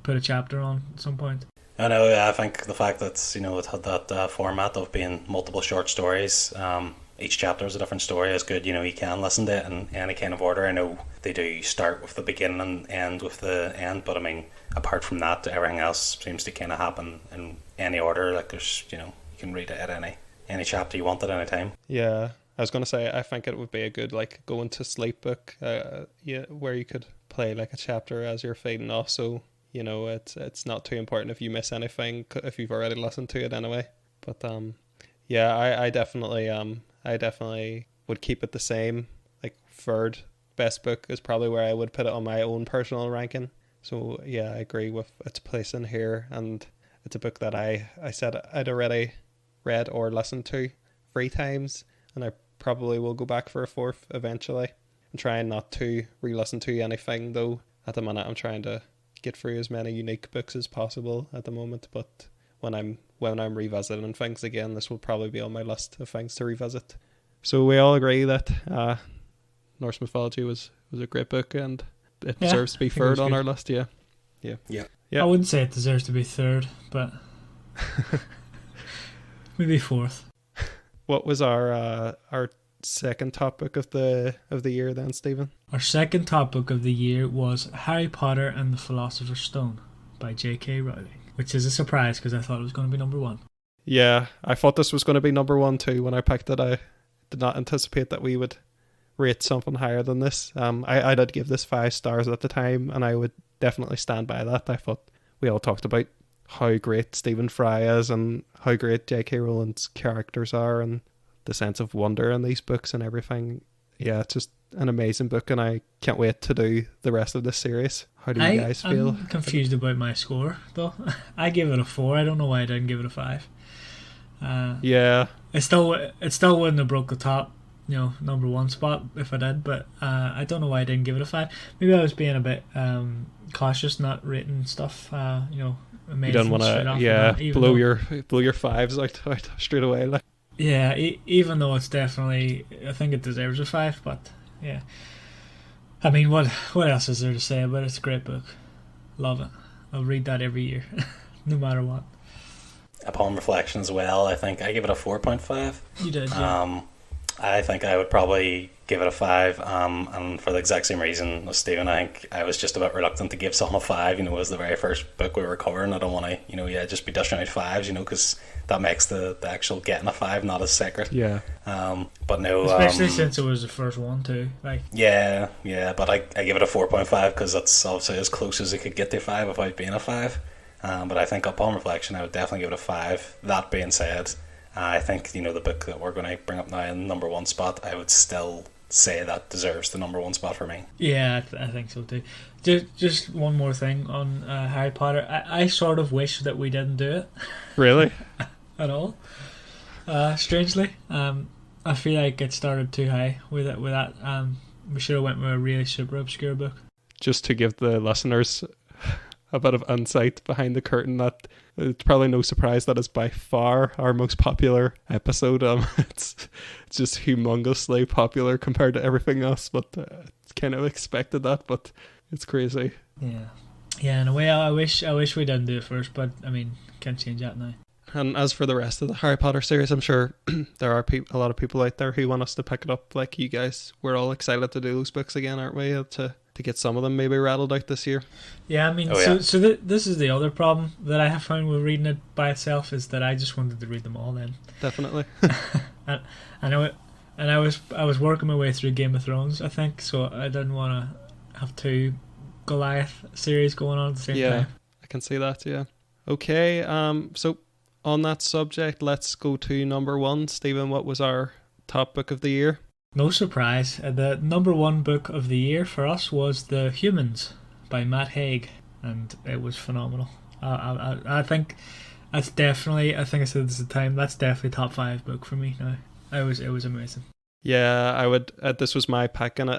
S2: put a chapter on at some point.
S1: I know. I think the fact that it had that format of being multiple short stories. Each chapter is a different story is good. You can listen to it in any kind of order. I know they do start with the beginning and end with the end, but I mean, apart from that, everything else seems to kind of happen in any order. Like there's, you can read it at any chapter you want at any time. Yeah,
S3: I was going to say, I think it would be a good going to sleep book, where you could play like a chapter as you're fading off. So it's not too important if you miss anything if you've already listened to it anyway. But I definitely would keep it the same. Like third best book is probably where I would put it on my own personal ranking. So yeah, I agree with its place in here, and it's a book that I said I'd already read or listened to 3 times, and I probably will go back for a 4th eventually. I'm trying not to re-listen to anything though. At the minute I'm trying to get through as many unique books as possible at the moment, but when I'm revisiting things again, this will probably be on my list of things to revisit. So we all agree that Norse Mythology was a great book, and it deserves to be third on our list. Yeah.
S2: I wouldn't say it deserves to be third, but maybe 4th.
S3: What was our second top book of the year then, Stephen?
S2: Our second top book of the year was Harry Potter and the Philosopher's Stone by J.K. Rowling, which is a surprise because I thought it was going to be number 1.
S3: Yeah, I thought this was going to be number 1 too when I picked it. I did not anticipate that we would rate something higher than this. I did give this 5 stars at the time, and I would definitely stand by that. I thought we all talked about how great Stephen Fry is and how great J.K. Rowling's characters are and the sense of wonder in these books and everything. Yeah, it's just an amazing book, and I can't wait to do the rest of this series. How do you guys feel?
S2: I'm confused about my score though. I gave it a 4. I don't know why I didn't give it a 5. It still wouldn't have broke the top number 1 spot if I did, but I don't know why I didn't give it a 5. Maybe I was being a bit cautious, not rating stuff
S3: you don't want to blow your 5s out straight away, like.
S2: Yeah, even though it's definitely, I think it deserves a 5, but yeah. I mean, what else is there to say about it? It's a great book. Love it. I'll read that every year, no matter what.
S1: Upon reflection as well, I think I give it a 4.5.
S2: You did, yeah.
S1: I think I would probably gave it a 5, and for the exact same reason as Stephen. I think I was just a bit reluctant to give something a 5. It was the very first book we were covering. I don't want to, just be dishing out 5s, because that makes the actual getting a 5 not as sacred.
S3: Yeah.
S1: But no,
S2: especially since it was the first one too.
S1: Yeah, but I give it a 4.5 because that's obviously as close as it could get to 5 without being a 5. But I think upon reflection, I would definitely give it a 5. That being said, I think the book that we're going to bring up now in number 1 spot, I would still say that deserves the number 1 spot for me.
S2: Yeah, I think so too. Just one more thing on Harry Potter. I sort of wish that we didn't do it.
S3: Really?
S2: At all. Strangely, I feel like it started too high with that. We should have went with a really super obscure book. Just
S3: to give the listeners a bit of insight behind the curtain, that it's probably no surprise that is by far our most popular episode. It's just humongously popular compared to everything else, but it's kind of expected that, but it's crazy.
S2: Yeah, in a way I wish we didn't do it first, but I mean, can't change that now.
S3: And as for the rest of the Harry Potter series, I'm sure there are a lot of people out there who want us to pick it up like you guys. We're all excited to do those books again, aren't we? To get some of them maybe rattled out this year.
S2: Yeah, I mean, so this is the other problem that I have found with reading it by itself, is that I just wanted to read them all then.
S3: Definitely.
S2: and I was working my way through Game of Thrones, I think, so I didn't want to have 2 Goliath series going on at the same time.
S3: Yeah, I can see that, yeah. Okay, so on that subject, let's go to number 1. Stephen, what was our top book of the year?
S2: No surprise, the number 1 book of the year for us was The Humans by Matt Haig, and it was phenomenal. I think that's definitely, I think I said this at the time, that's definitely top 5 book for me now. It was amazing.
S3: Yeah, I would. This was my pick, and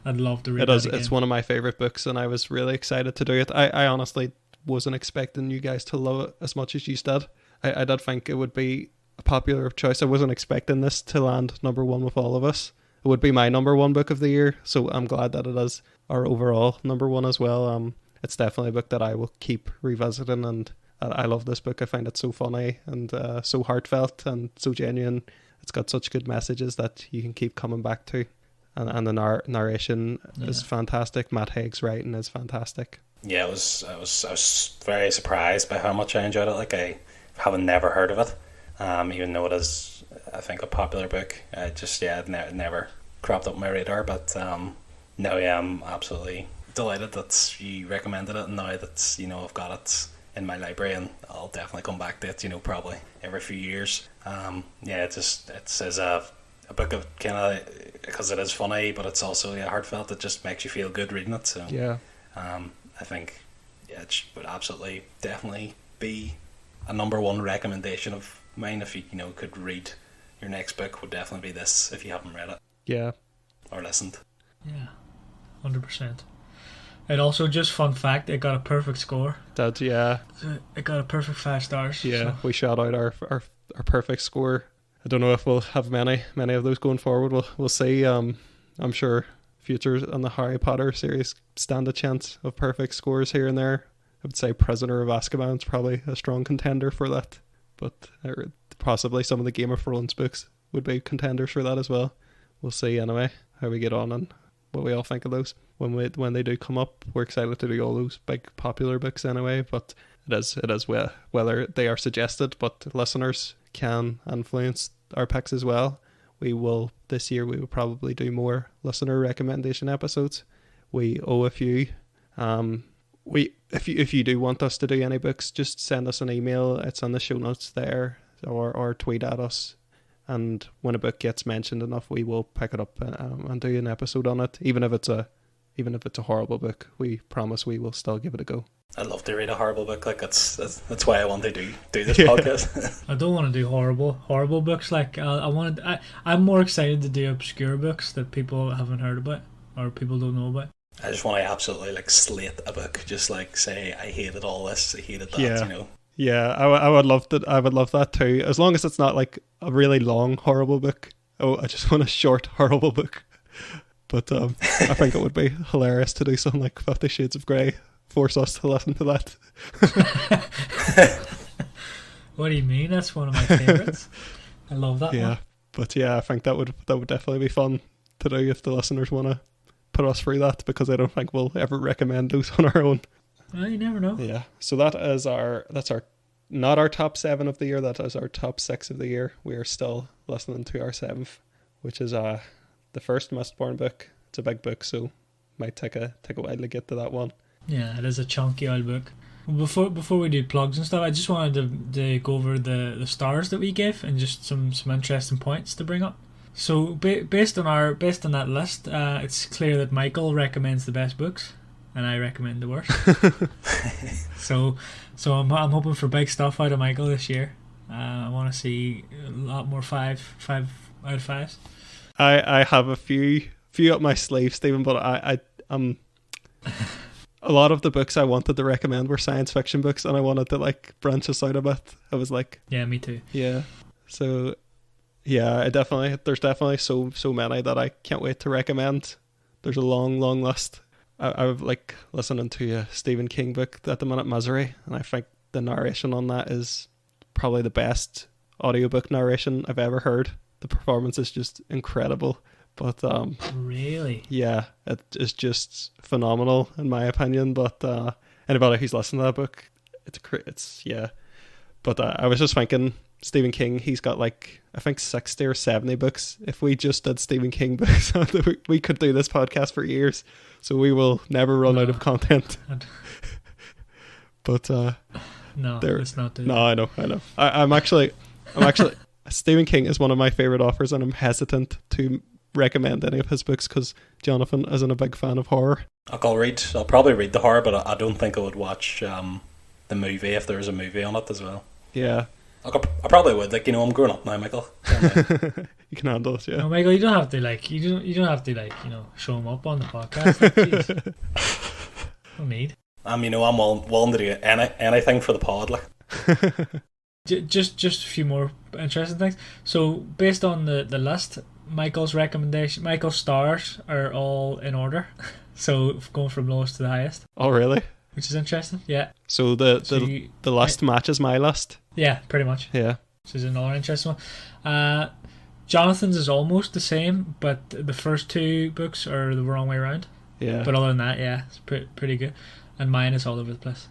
S2: I'd love to read it again.
S3: It's one of my favourite books, and I was really excited to do it. I honestly wasn't expecting you guys to love it as much as you did. I did think it would be a popular choice. I wasn't expecting this to land number 1 with all of us. It would be my number 1 book of the year, so I'm glad that it is our overall number 1 as well. It's definitely a book that I will keep revisiting, and I love this book. I find it so funny and so heartfelt and so genuine. It's got such good messages that you can keep coming back to, and the narration is fantastic. Matt Haig's writing is fantastic.
S1: Yeah, I was very surprised by how much I enjoyed it. Like, I haven't never heard of it, even though it is, I think, a popular book. It never cropped up my radar. But I'm absolutely delighted that you recommended it, and now that I've got it in my library, and I'll definitely come back to it. Probably every few years. It's as a book of kind of, because it is funny, but it's also heartfelt. It just makes you feel good reading it. So
S3: yeah,
S1: I think it would absolutely definitely be a number 1 recommendation of mine. If you could read your next book, would definitely be this if you haven't read it.
S3: Yeah.
S1: Or listened.
S2: Yeah, 100%. It also, just fun fact, it got a perfect score.
S3: That, yeah.
S2: It got a perfect 5 stars.
S3: Yeah,
S2: so.
S3: We shout out our perfect score. I don't know if we'll have many of those going forward. We'll see. I'm sure futures on the Harry Potter series stand a chance of perfect scores here and there. I would say Prisoner of Azkaban is probably a strong contender for that, but possibly some of the Game of Thrones books would be contenders for that as well. We'll see anyway how we get on and what we all think of those when they do come up. We're excited to do all those big popular books anyway, but it is whether they are suggested, but listeners can influence our picks as well. This year we will probably do more listener recommendation episodes. We owe a few. If you do want us to do any books, just send us an email. It's on the show notes there, or tweet at us. And when a book gets mentioned enough, we will pick it up and do an episode on it. Even if it's a horrible book, we promise we will still give it a go.
S1: I'd love to read a horrible book. Like, that's why I want to do this podcast.
S2: I don't want to do horrible books. Like, I'm more excited to do obscure books that people haven't heard about or people don't know about.
S1: I just want to absolutely slate a book. Just say I hated all this, I hated that.
S3: Yeah. Yeah, I would love that. I would love that too, as long as it's not like a really long horrible book. Oh, I just want a short horrible book. But I think it would be hilarious to do something like 50 Shades of Grey. Force us to listen to that.
S2: What do you mean? That's one of my favourites. I love that one.
S3: But yeah, I think that would definitely be fun. to do if the listeners want to put us through that, because I don't think we'll ever recommend those on our own.
S2: Well, you never know.
S3: Yeah. So that's our not our top 7 of the year. That is our top 6 of the year. We are still listening to our 7th, which is the first Mistborn book. It's a big book, so might take a while to get to that one.
S2: Yeah, it is a chunky old book. Before we do plugs and stuff, I just wanted to go over the stars that we gave and just some interesting points to bring up. So based on that list, it's clear that Michael recommends the best books, and I recommend the worst. so I'm hoping for big stuff out of Michael this year. I want to see a lot more 5 out of 5s.
S3: I have a few up my sleeve, Stephen, but I'm a lot of the books I wanted to recommend were science fiction books, and I wanted to like branch us out a bit. I was like,
S2: yeah, me too.
S3: Yeah. So yeah, there's definitely so many that I can't wait to recommend. There's a long list. I've like listening to a Stephen King book at the minute, Misery, and I think the narration on that is probably the best audiobook narration I've ever heard. The performance is just incredible. But
S2: really,
S3: yeah, it is just phenomenal in my opinion. But anybody who's listened to that book, it's yeah. But I was just thinking, Stephen King, he's got like I think 60 or 70 books. If we just did Stephen King books, we could do this podcast for years. So we will never run out of content. But
S2: no, let's not do that.
S3: No, I know. I'm actually Stephen King is one of my favorite authors, and I'm hesitant to recommend any of his books because Jonathan isn't a big fan of horror.
S1: I'll probably read the horror, but I don't think I would watch the movie if there's a movie on it as well.
S3: Yeah,
S1: I probably would. Like, I'm grown up now, Michael.
S3: You can handle it, yeah.
S2: No, Michael, you don't have to show him up on the podcast. Like, no need.
S1: I'm willing to do anything for the pod, like.
S2: Just a few more interesting things. So based on the list, Michael's stars are all in order. So going from lowest to the highest.
S3: Oh really?
S2: Which is interesting. Yeah.
S3: So the list matches my list.
S2: Yeah, pretty much.
S3: Yeah.
S2: Which is another interesting one. Jonathan's is almost the same, but the first 2 books are the wrong way around.
S3: Yeah.
S2: But other than that, yeah, it's pretty good. And mine is all over the place.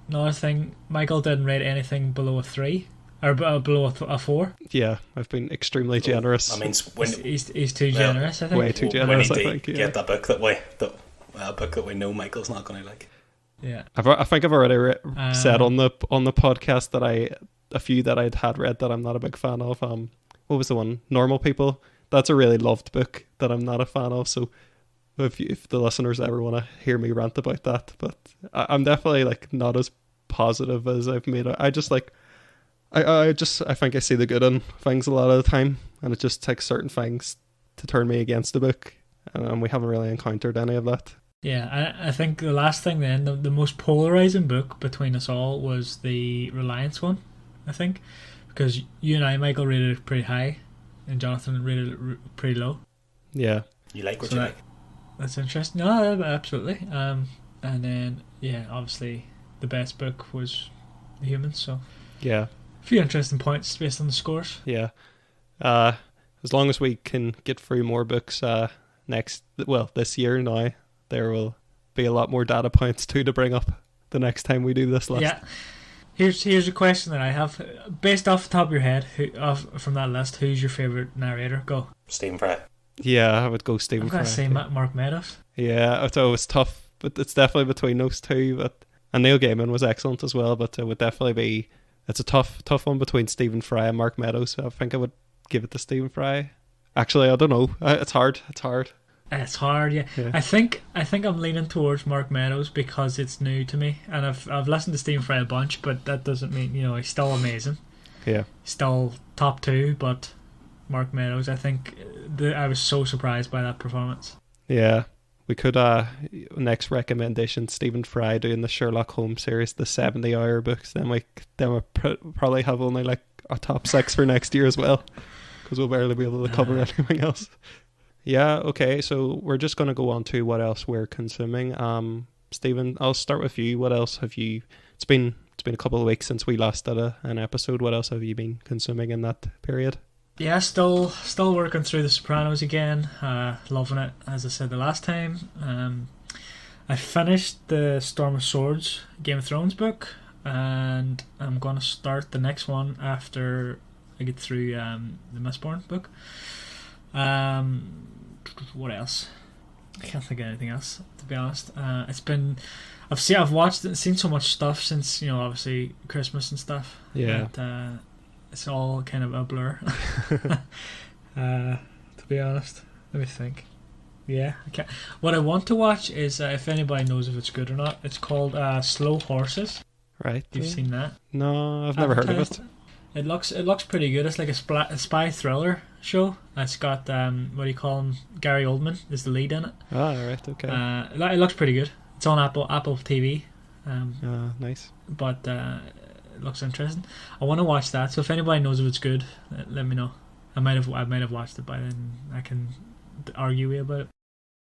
S2: Another thing, Michael didn't rate anything below a 3 or below a 4.
S3: Yeah, I've been extremely generous.
S1: I mean,
S2: he's too generous. I think
S3: way too generous.
S1: We need
S3: I think. Yeah.
S1: Get that book that we know Michael's not going to like.
S2: Yeah,
S3: I think I've already said on the podcast that a few that I'd had read that I'm not a big fan of. What was the one? Normal People. That's a really loved book that I'm not a fan of. So if the listeners ever want to hear me rant about that, but I'm definitely like not as positive as I've made it. I just like I think I see the good in things a lot of the time, and it just takes certain things to turn me against the book, and we haven't really encountered any of that.
S2: Yeah, I think the last thing then, the most polarizing book between us all was the Reliance one, I think, because you and I, Michael, rated it pretty high, and Jonathan rated it pretty low.
S3: Yeah.
S1: You like what you like.
S2: That's interesting. No, absolutely. And then, yeah, obviously the best book was The Humans, so
S3: yeah,
S2: a few interesting points based on the scores.
S3: Yeah. As long as we can get through more books this year now, there will be a lot more data points too to bring up the next time we do this list.
S2: Yeah. Here's a question that I have. Based off the top of your head, from that list, who's your favourite narrator? Go.
S1: Stephen Fry.
S3: Yeah, I would go Stephen Fry.
S2: I'm going to say Mark Meadows.
S3: Yeah, it's always tough, but it's definitely between those two. And Neil Gaiman was excellent as well, but it would definitely be... It's a tough one between Stephen Fry and Mark Meadows, so I think I would give it to Stephen Fry. Actually, I don't know. It's hard. It's hard, yeah.
S2: I think I'm leaning towards Mark Meadows because it's new to me, and I've listened to Stephen Fry a bunch, but that doesn't mean he's still amazing.
S3: Yeah,
S2: still top 2, but Mark Meadows, I think I was so surprised by that performance.
S3: Yeah, we could next recommendation, Stephen Fry doing the Sherlock Holmes series, the 70-hour books. Then we probably have only like a top 6 for next year as well, because we'll barely be able to cover anything else. Yeah, okay, so we're just going to go on to what else we're consuming. Stephen, I'll start with you. What else have you... It's been a couple of weeks since we last did an episode. What else have you been consuming in that period?
S2: Yeah, still working through The Sopranos again. Loving it, as I said the last time. I finished the Storm of Swords Game of Thrones book, and I'm gonna start the next one after I get through the Mistborn book. What else? I can't think of anything else, to be honest. I've watched and seen so much stuff since, obviously Christmas and stuff.
S3: Yeah.
S2: That, it's all kind of a blur. To be honest, let me think. Yeah, what I want to watch is, if anybody knows if it's good or not, it's called Slow Horses.
S3: Right.
S2: You've seen that?
S3: No, I've never heard of it.
S2: It looks pretty good. It's like a spy thriller show. It's got what do you call him? Gary Oldman is the lead in it.
S3: Ah, right, okay.
S2: It looks pretty good. It's on Apple TV.
S3: Nice.
S2: But it looks interesting. I want to watch that. So if anybody knows if it's good, let me know. I might have watched it by then. I can argue with you about it.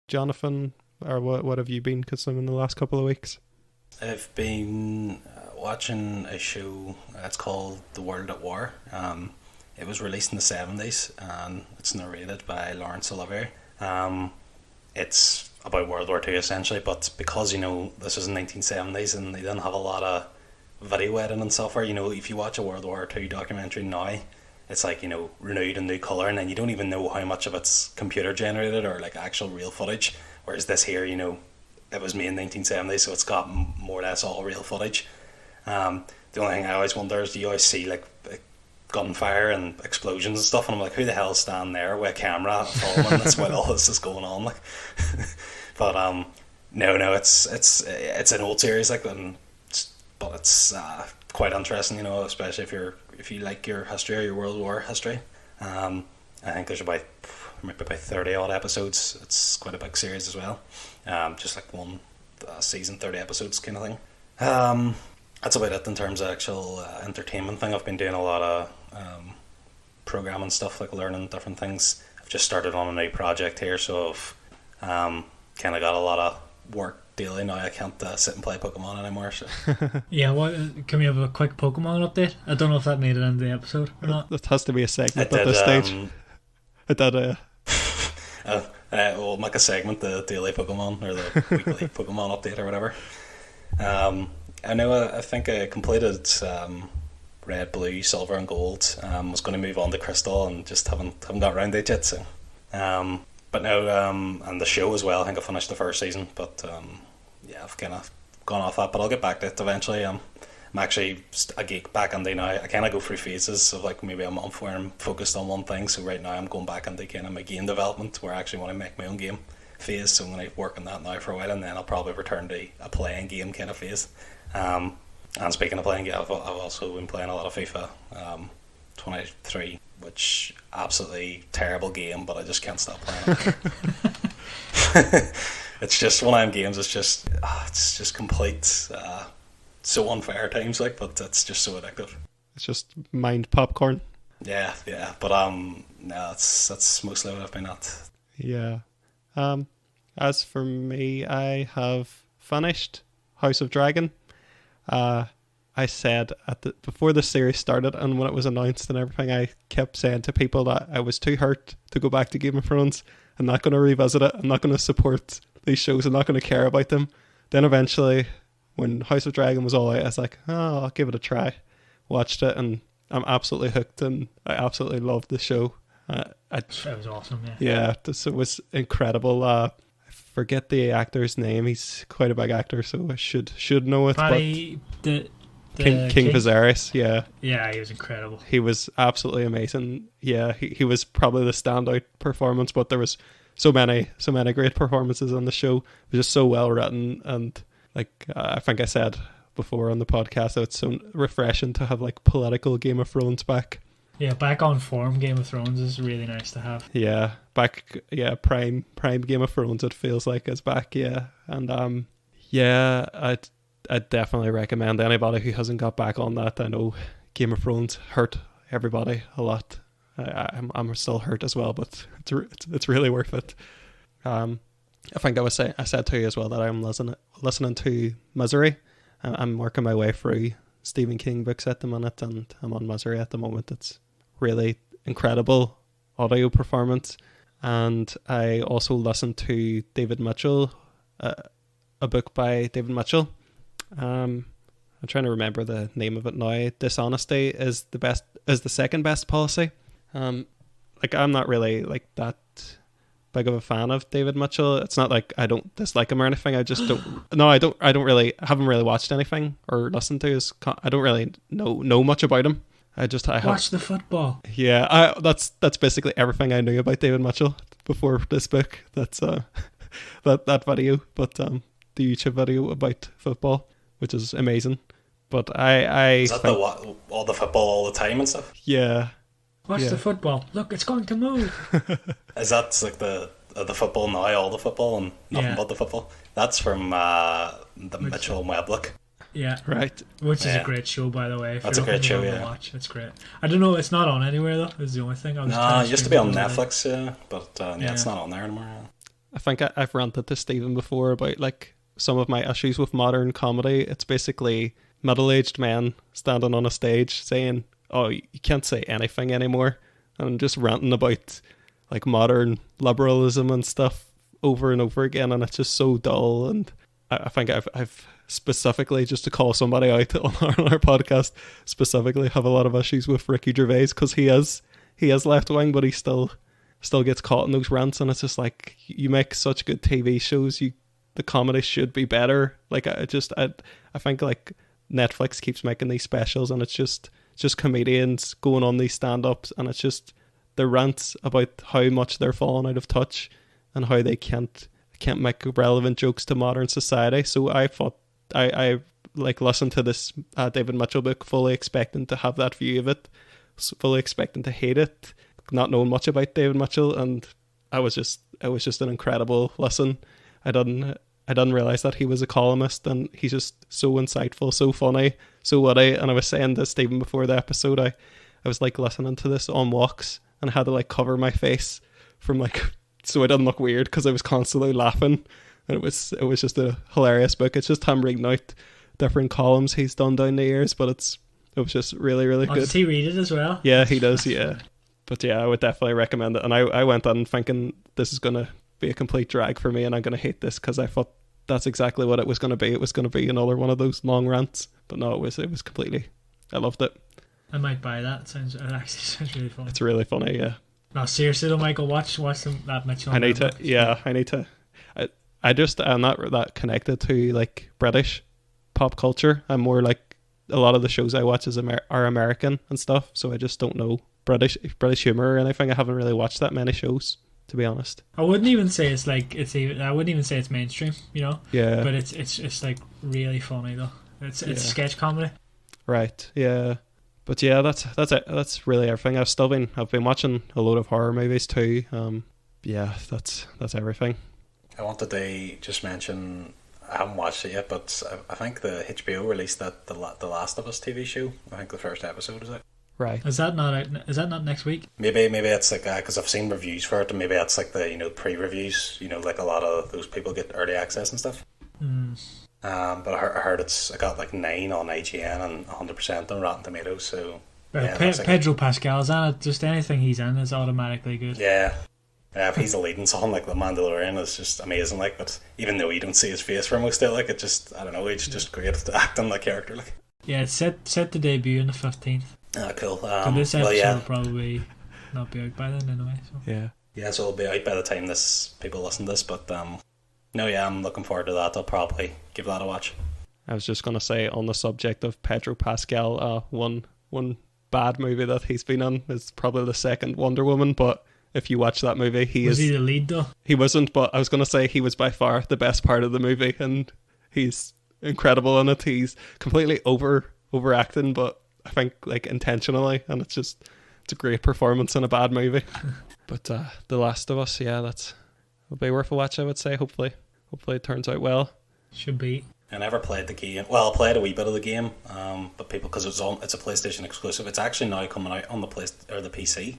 S3: Jonathan, or what have you been consuming the last couple of weeks?
S1: I've been watching a show. It's called The World at War. It was released in the 70s, and it's narrated by Laurence Olivier. It's about World War II essentially, but because this was in 1970s and they didn't have a lot of video editing and software. If you watch a World War II documentary now, it's like renewed in new colour, and then you don't even know how much of it's computer generated or like actual real footage. Whereas this here, it was made in 1970, so it's got more or less all real footage. The only thing I always wonder is, do you always see like gunfire and explosions and stuff, and I'm like, who the hell is standing there with a camera filming? That's why all this is going on. Like, but no, it's an old series, like, but it's quite interesting, especially if you like your history or your World War history. I think there's about 30 odd episodes. It's quite a big series as well. Just like one season, 30 episodes kind of thing. That's about it in terms of actual entertainment thing. I've been doing a lot of programming stuff, like learning different things. I've just started on a new project here, so I've kind of got a lot of work daily now. I can't sit and play Pokemon anymore. So.
S2: Yeah, can we have a quick Pokemon update? I don't know if that made it into the episode or not.
S3: That has to be a segment at this stage.
S1: We'll make a segment, the daily Pokemon or the weekly Pokemon update or whatever. I know. I think I completed Red, Blue, Silver, and Gold. Was going to move on to Crystal and just haven't got around to it yet. So, but no, and the show as well. I think I finished the first season, but yeah, I've kind of gone off that. But I'll get back to it eventually. I'm actually a geek back into now. I kind of go through phases of like maybe a month where I'm focused on one thing. So right now I'm going back into kind of my game development, where I actually want to make my own game phase. So I'm going to work on that now for a while, and then I'll probably return to a playing game kind of phase. And speaking of playing, I've also been playing a lot of FIFA 23, which absolutely terrible game, but I just can't stop playing it. It's just one of them games. It's just complete, so unfair at times, like, but it's just so addictive.
S3: It's just mind popcorn.
S1: Yeah, but no, that's mostly what I've been at.
S3: Yeah. As for me, I have finished House of Dragon. I said before the series started and when it was announced and everything, I kept saying to people that I was too hurt to go back to Game of Thrones. I'm not going to revisit it. I'm not going to support these shows. I'm not going to care about them. Then eventually, when House of Dragon was all out, I was like, I'll give it a try. Watched it, and I'm absolutely hooked, and I absolutely loved the show.
S2: It was awesome, yeah.
S3: Yeah, it was incredible. I forget the actor's name. He's quite a big actor, so I should know it.
S2: Probably
S3: King Viserys, yeah.
S2: Yeah, he was incredible.
S3: He was absolutely amazing. Yeah, he was probably the standout performance, but there was so many great performances on the show. It was just so well written, and like I think I said before on the podcast, it's so refreshing to have like political Game of Thrones back.
S2: Yeah, back on form Game of Thrones is really nice to have.
S3: Yeah, prime Game of Thrones it feels like is back, yeah. And yeah, I'd definitely recommend anybody who hasn't got back on that. I know Game of Thrones hurt everybody a lot. I'm still hurt as well, but it's really worth it. I think I said to you as well that I'm listening to Misery. I'm working my way through Stephen King books at the minute, and I'm on Misery at the moment. It's really incredible audio performance. And I also listened to David Mitchell, a book by David Mitchell. I'm trying to remember the name of it now. Dishonesty is the second best policy. Like, I'm not really like that big of a fan of David Mitchell. It's not like I don't dislike him or anything. I just don't. No, I haven't really watched anything or listened to his. I don't really know much about him. Watch
S2: the football.
S3: Yeah, that's basically everything I knew about David Mitchell before this book. That's that video, but the YouTube video about football, which is amazing. But
S1: is that all the football all the time and stuff?
S3: Yeah.
S2: Watch the football. Look, it's going to move.
S1: Is that like the football now, all the football and nothing but the football? That's from the Mitchell Weblock.
S2: Yeah.
S3: Right.
S2: Which is a great show, by the way.
S1: That's a great show, yeah.
S2: Watch. It's great. I don't know, it's not on anywhere, though. It's the only thing.
S1: It used to be on Netflix, yeah. But it's not on there anymore. Yeah.
S3: I think I've ranted to Stephen before about like some of my issues with modern comedy. It's basically middle-aged men standing on a stage saying, "Oh, you can't say anything anymore," and just ranting about like modern liberalism and stuff over and over again, and it's just so dull. And I think I've specifically, just to call somebody out on our podcast, specifically have a lot of issues with Ricky Gervais, because he is left wing, but he still gets caught in those rants, and it's just like, you make such good TV shows, the comedy should be better. Like I think like Netflix keeps making these specials, and it's just comedians going on these stand-ups, and it's just the rants about how much they're falling out of touch and how they can't make relevant jokes to modern society. So I thought I like listened to this David Mitchell book fully expecting to have that view of it, fully expecting to hate it, not knowing much about David Mitchell, and it was just an incredible listen. I didn't realize that he was a columnist, and he's just so insightful, so funny, so witty. And I was saying to Stephen before the episode, I was like listening to this on walks, and I had to like cover my face from like, so I didn't look weird, because I was constantly laughing. And it was just a hilarious book. It's just him reading out different columns he's done down the years, but it was just really, really good.
S2: Does he read it as well?
S3: Yeah, he does, yeah. But yeah, I would definitely recommend it. And I went on thinking this is going to be a complete drag for me, and I'm going to hate this, because I thought that's exactly what it was going to be. It was going to be another one of those long rants. But no, it was completely, I loved it.
S2: I might buy that. It actually sounds really funny.
S3: It's really funny, yeah.
S2: No, seriously though, Michael, watch that Mitchell.
S3: I need to. I'm not that connected to like British pop culture. I'm more like, a lot of the shows I watch are American and stuff, so I just don't know British humor or anything. I haven't really watched that many shows, to be honest.
S2: I wouldn't even say it's mainstream, you know.
S3: Yeah.
S2: But it's like really funny though. It's sketch comedy.
S3: Right. Yeah. But yeah, that's it. That's really everything. I've been watching a load of horror movies too. Yeah, that's everything.
S1: I wanted to just mention, I haven't watched it yet, but I think the HBO released that the Last of Us TV show. I think the first episode is out.
S3: Right.
S2: Is that not out? Is that not next week?
S1: Maybe it's like, because I've seen reviews for it, and maybe it's like the pre-reviews. Like a lot of those people get early access and stuff. But I heard it got like 9 on IGN and 100% on Rotten Tomatoes. So
S2: Pedro Pascal's in it. Just anything he's in is automatically good.
S1: Yeah. If he's the leading song, like the Mandalorian is just amazing. Like, but even though you don't see his face for most of it, like it just, I don't know, he's just great at acting that character. Like,
S2: yeah, it's set to debut on the 15th.
S1: Ah, cool.
S2: So this episode will probably not be out by then anyway. So.
S1: Yeah, so it'll be out by the time people listen to this. But no, yeah, I'm looking forward to that. I'll probably give that a watch.
S3: I was just gonna say, on the subject of Pedro Pascal, one bad movie that he's been in is probably the second Wonder Woman, but if you watch that movie,
S2: was he the lead though?
S3: He wasn't, but I was going to say he was by far the best part of the movie, and he's incredible in it. He's completely overacting, but I think like intentionally, and it's a great performance in a bad movie. But The Last of Us, yeah, it'll be worth a watch, I would say. Hopefully it turns out well.
S2: Should be.
S1: I never played the game. Well, I played a wee bit of the game, but because it's a PlayStation exclusive. It's actually now coming out on the PC.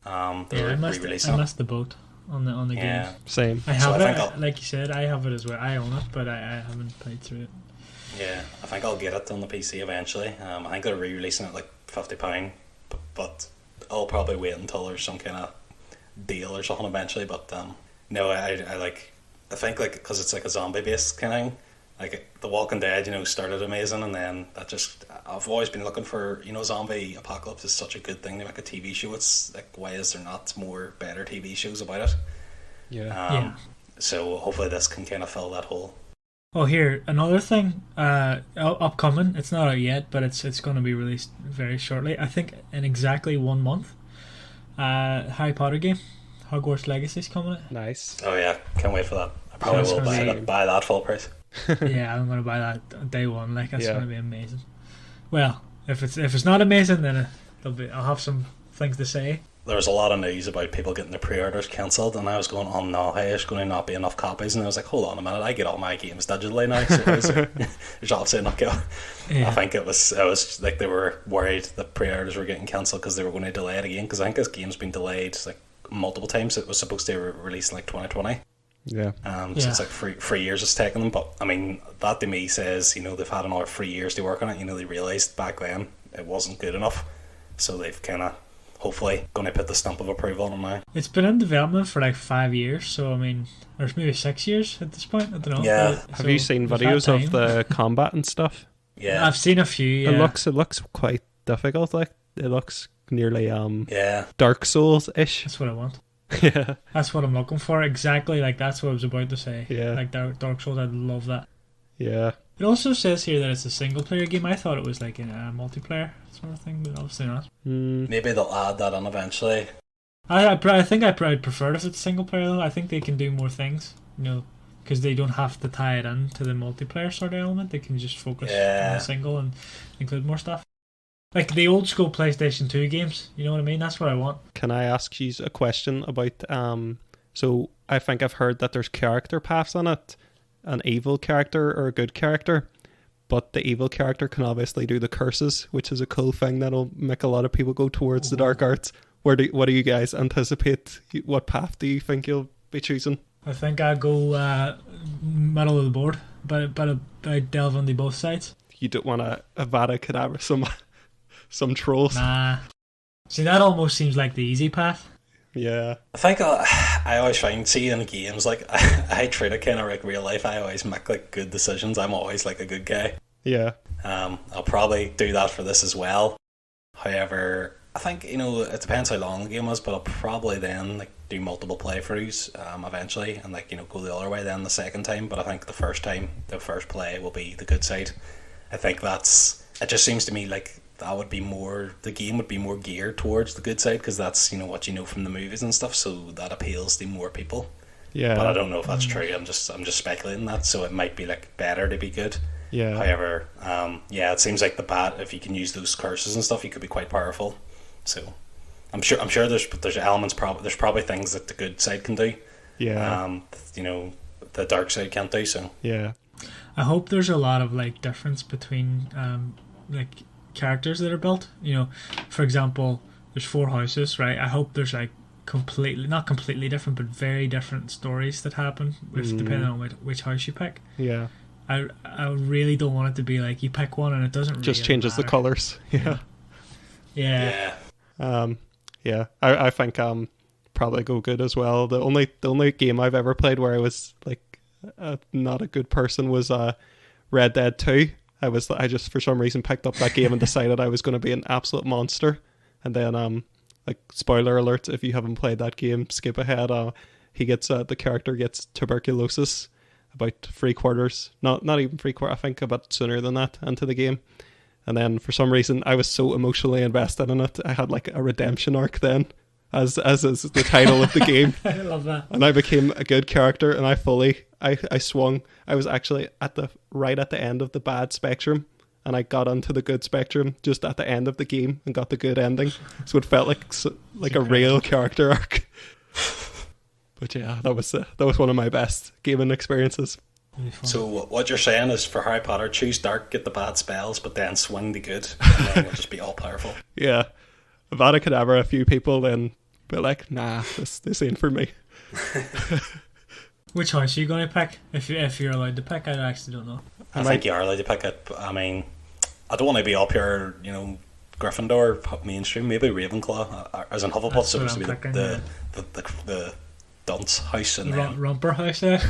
S2: I missed the boat on the game.
S3: Same.
S2: I have it, like you said, I have it as well. I own it, but I haven't played through it.
S1: Yeah, I think I'll get it on the PC eventually. I think they're re-releasing it like £50, but I'll probably wait until there's some kind of deal or something eventually. But no, I think like because it's like a zombie based kind of thing. Like The Walking Dead, started amazing, and then I've always been looking for, zombie apocalypse is such a good thing to make a TV show. It's like, why is there not more better TV shows about it?
S3: Yeah.
S1: So hopefully this can kind of fill that hole.
S2: Oh, here, another thing, upcoming, it's not out yet, but it's going to be released very shortly. I think in exactly 1 month, Harry Potter game, Hogwarts Legacy's coming out.
S3: Nice.
S1: Oh yeah, can't wait for that. I probably will buy that full price.
S2: Yeah, I'm going to buy that day one. Like, that's going to be amazing. Well, if it's not amazing, then I'll have some things to say.
S1: There was a lot of news about people getting their pre-orders cancelled, and I was going, oh no, hey, there's going to not be enough copies. And I was like, hold on a minute, I get all my games digitally now, so there's obviously not go. Yeah. I think it was like they were worried that pre-orders were getting cancelled because they were going to delay it again, because I think this game's been delayed like multiple times. It was supposed to release in like 2020.
S3: Yeah.
S1: So it's like 3 years it's taken them, but I mean, that to me says, they've had another 3 years to work on it. They realised back then it wasn't good enough, so they've kind of hopefully going to put the stamp of approval on them now.
S2: It's been in development for like 5 years, so I mean, there's maybe 6 years at this point. I don't know.
S1: Yeah.
S3: Have you seen videos of the combat and stuff?
S2: Yeah, I've seen a few. Yeah.
S3: It looks quite difficult. Like it looks nearly Dark Souls ish.
S2: That's what I want.
S3: Yeah,
S2: that's what I'm looking for. Exactly, like that's what I was about to say.
S3: Yeah,
S2: like Dark Souls, I'd love that.
S3: Yeah.
S2: It also says here that it's a single player game. I thought it was like in a multiplayer sort of thing, but obviously not.
S1: Maybe they'll add that in eventually.
S2: I think I'd prefer if it's single player though. I think they can do more things, because they don't have to tie it in to the multiplayer sort of element. They can just focus on the single and include more stuff. Like the old school PlayStation 2 games, you know what I mean? That's what I want.
S3: Can I ask you a question about so I think I've heard that there's character paths on it, an evil character or a good character, but the evil character can obviously do the curses, which is a cool thing that'll make a lot of people go towards the dark arts. What do you guys anticipate? What path do you think you'll be choosing?
S2: I think I'll go middle of the board, but I delve on both sides.
S3: You don't want a Avada Kedavra, some trolls.
S2: Nah. See, that almost seems like the easy path.
S3: Yeah.
S1: I think I always find, see, in games, like, I treat it kind of like real life. I always make, like, good decisions. I'm always, like, a good guy.
S3: Yeah.
S1: I'll probably do that for this as well. However, I think, it depends how long the game is, but I'll probably then, like, do multiple playthroughs eventually and, like, go the other way then the second time. But I think the first play will be the good side. I think it just seems to me like that would be the game would be more geared towards the good side, because that's what from the movies and stuff, so that appeals to more people.
S3: Yeah,
S1: but I don't know if that's true. I'm just speculating that, so it might be like better to be good.
S3: Yeah.
S1: However, it seems like the bad, if you can use those curses and stuff, you could be quite powerful. So I'm sure there's elements, there's probably things that the good side can do.
S2: Yeah.
S1: The dark side can't do. So
S3: yeah.
S2: I hope there's a lot of like difference between like characters that are built. For example, there's 4 houses, right? I hope there's like not completely different, but very different stories that happen depending on which house you pick.
S3: Yeah.
S2: I really don't want it to be like you pick one and it doesn't
S3: just
S2: really
S3: changes
S2: matter.
S3: the colours. Yeah.
S2: Yeah.
S3: Yeah. I think probably go good as well. The only game I've ever played where I was like not a good person was Red Dead 2. I just for some reason picked up that game and decided I was going to be an absolute monster. And then like spoiler alert, if you haven't played that game, skip ahead. The character gets tuberculosis about 3/4, not even 3/4, I think a bit sooner than that into the game. And then for some reason I was so emotionally invested in it, I had like a redemption arc then, as is the title of the game.
S2: I love that.
S3: And I became a good character, and I swung. I was actually right at the end of the bad spectrum, and I got onto the good spectrum just at the end of the game and got the good ending. So it felt like a real character arc. But yeah, that was one of my best gaming experiences.
S1: So what you're saying is, for Harry Potter, choose dark, get the bad spells, but then swing the good, and then you'll just be all powerful.
S3: Yeah. Avada Kedavra, a few people then be like, nah, this ain't for me.
S2: Which house are you going to pick? If you're allowed to pick, I actually don't know.
S1: I think you are allowed to pick it. I mean, I don't want to be up here, Gryffindor, mainstream, maybe Ravenclaw, as in Hufflepuff,
S2: That's
S1: supposed to
S2: what
S1: be
S2: I'm
S1: the dunce house, and then
S2: Romper house there.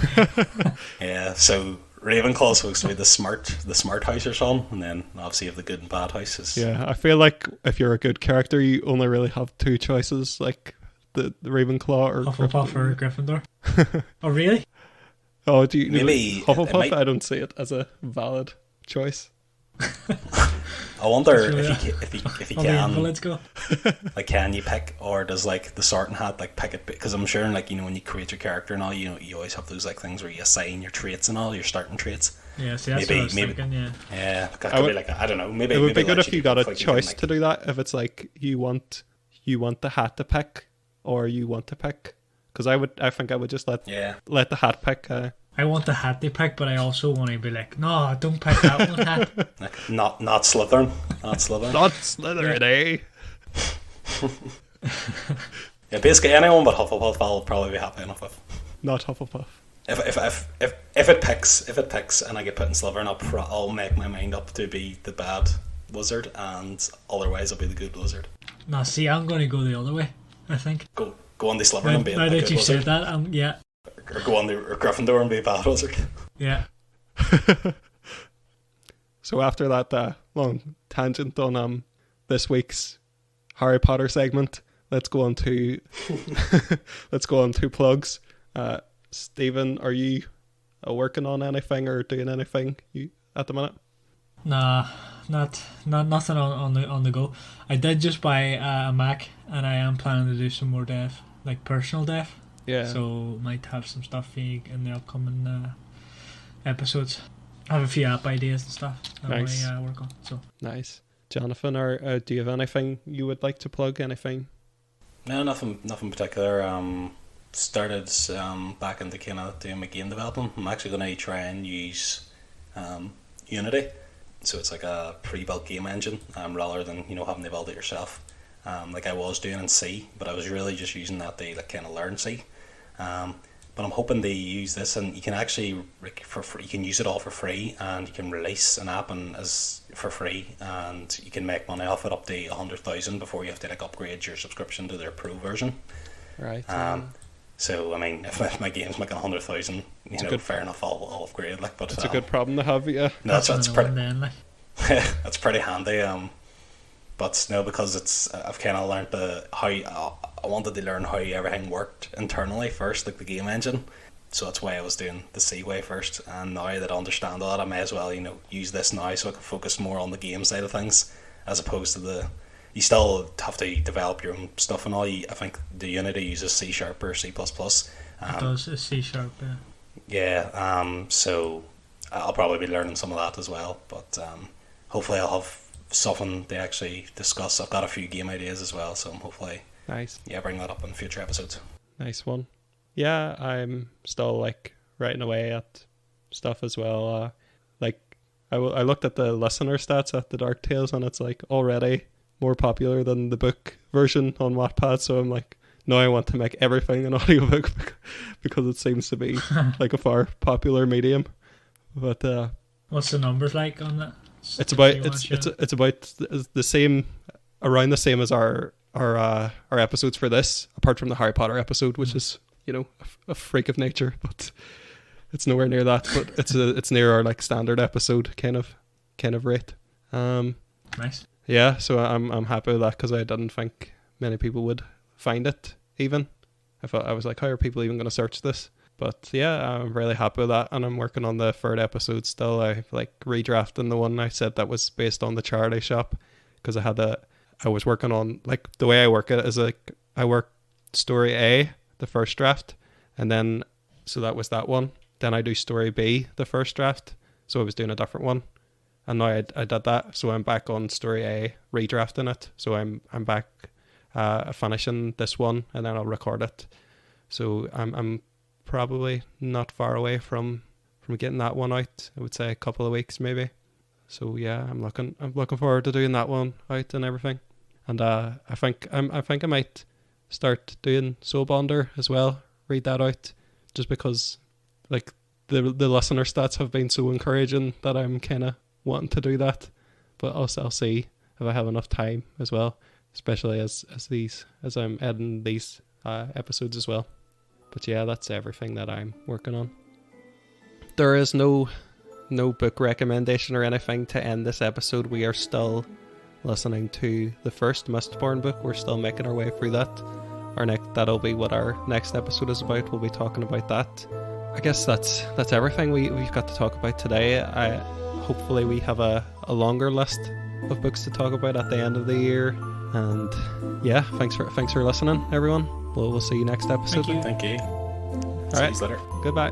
S1: yeah, so Ravenclaw is supposed to be the smart house or something, and then obviously you have the good and bad houses.
S3: Yeah, I feel like if you're a good character, you only really have two choices, like the Ravenclaw or
S2: Hufflepuff or Gryffindor. Oh, really?
S3: Oh, do you
S1: maybe
S3: Hufflepuff? I don't see it as a valid choice.
S1: I wonder
S2: Really
S1: if he can.
S2: Let's go.
S1: Like, can you pick, or does like the Sorting Hat like pick it? Because I'm sure, like, when you create your character and all, you always have those like things where you assign your traits and all, your starting traits.
S2: Yeah, see, that's what I was thinking. Yeah,
S1: that could be like, I don't know. Maybe
S3: it would be good if you got a
S1: like
S3: choice to do that. If it's like you want the hat to pick, or you want to pick. Because I think I would just let the hat pick.
S2: I want the hat they pick, but I also want to be like, no, don't pick that one hat.
S1: Like, not Slytherin. Not Slytherin.
S3: Not Slytherin, eh?
S1: Yeah, basically anyone but Hufflepuff I'll probably be happy enough with.
S3: Not Hufflepuff.
S1: If it picks and I get put in Slytherin, I'll make my mind up to be the bad wizard, and otherwise I'll be the good wizard.
S2: No, see, I'm going to go the other way, I think.
S1: Go on the Slytherin and be a
S2: good
S1: good
S2: wizard. Now that you said that, yeah.
S1: Or go on the Gryffindor and be a bad wizard.
S2: Yeah.
S3: So after that long tangent on this week's Harry Potter segment, let's go on to plugs. Stephen, are you working on anything or doing anything at the minute?
S2: Nah, nothing on the go. I did just buy a Mac, and I am planning to do some more dev, like personal dev.
S3: Yeah.
S2: So might have some stuff for you in the upcoming episodes. I have a few app ideas and stuff that
S3: nice.
S2: I work on. So
S3: nice. Jonathan, or do you have anything you would like to plug? Anything?
S1: No, nothing particular. Started back into kind of doing my game development. I'm actually going to try and use Unity. So it's like a pre-built game engine, rather than having to build it yourself. Like I was doing in C, but I was really just using that to like kind of learn C. But I'm hoping to use this, and you can actually you can use it all for free, and you can release an app for free, and you can make money off it up to 100,000 before you have to like upgrade your subscription to their pro version.
S3: Right.
S1: So I mean, if my game's making 100,000, fair enough, I'll upgrade. Like, but
S3: it's a good problem to have. Yeah.
S1: No, that's pretty. That's pretty handy. But no, because I've kind of learned I wanted to learn how everything worked internally first, like the game engine. So that's why I was doing the C way first. And now that I understand all that, I may as well, use this now so I can focus more on the game side of things, as opposed to you still have to develop your own stuff and all. I think the Unity uses C# or C++.
S2: It does, it's C#, yeah.
S1: Yeah, so I'll probably be learning some of that as well. But hopefully I'll have something to actually discuss. I've got a few game ideas as well, so hopefully bring that up in future episodes.
S3: Nice one. Yeah, I'm still like writing away at stuff as well. I looked at the listener stats at the Dark Tales, and it's like already more popular than the book version on Wattpad, so I'm like, now I want to make everything an audiobook because it seems to be like a far popular medium. But
S2: what's the numbers like on that?
S3: It's about the same, around the same as our episodes for this, apart from the Harry Potter episode, which is a freak of nature, but it's nowhere near that. But it's near our like standard episode kind of rate.
S2: Nice.
S3: Yeah, so I'm happy with that, because I didn't think many people would find it. Even I was like, how are people even going to search this? But yeah, I'm really happy with that, and I'm working on the third episode still. I like redrafting the one I said that was based on the charity shop, because I was working on, like, the way I work it is like I work story A, the first draft, and then so that was that one. Then I do story B, the first draft, so I was doing a different one, and now I did that, so I'm back on story A, redrafting it. So I'm back finishing this one, and then I'll record it. So I'm probably not far away from getting that one out. I would say a couple of weeks maybe. So yeah, I'm looking forward to doing that one out and everything. And I think I might start doing Soul Bonder as well. Read that out, just because like the listener stats have been so encouraging that I'm kind of wanting to do that. But I'll see. if I have enough time as well, especially as I'm editing these episodes as well. But yeah, that's everything that I'm working on. There is no book recommendation or anything to end this episode. We are still listening to the first Mistborn book. We're still making our way through that. That'll be what our next episode is about. We'll be talking about that. I guess that's everything we've got to talk about today. Hopefully we have a longer list of books to talk about at the end of the year. And yeah, thanks for listening, everyone. We'll see you next episode.
S1: Thank you.
S3: All right.
S1: See you later.
S3: Goodbye.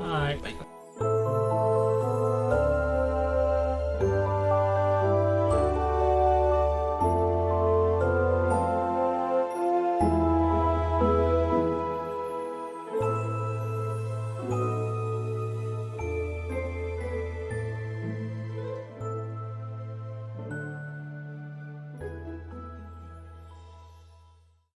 S2: Bye.
S1: Bye.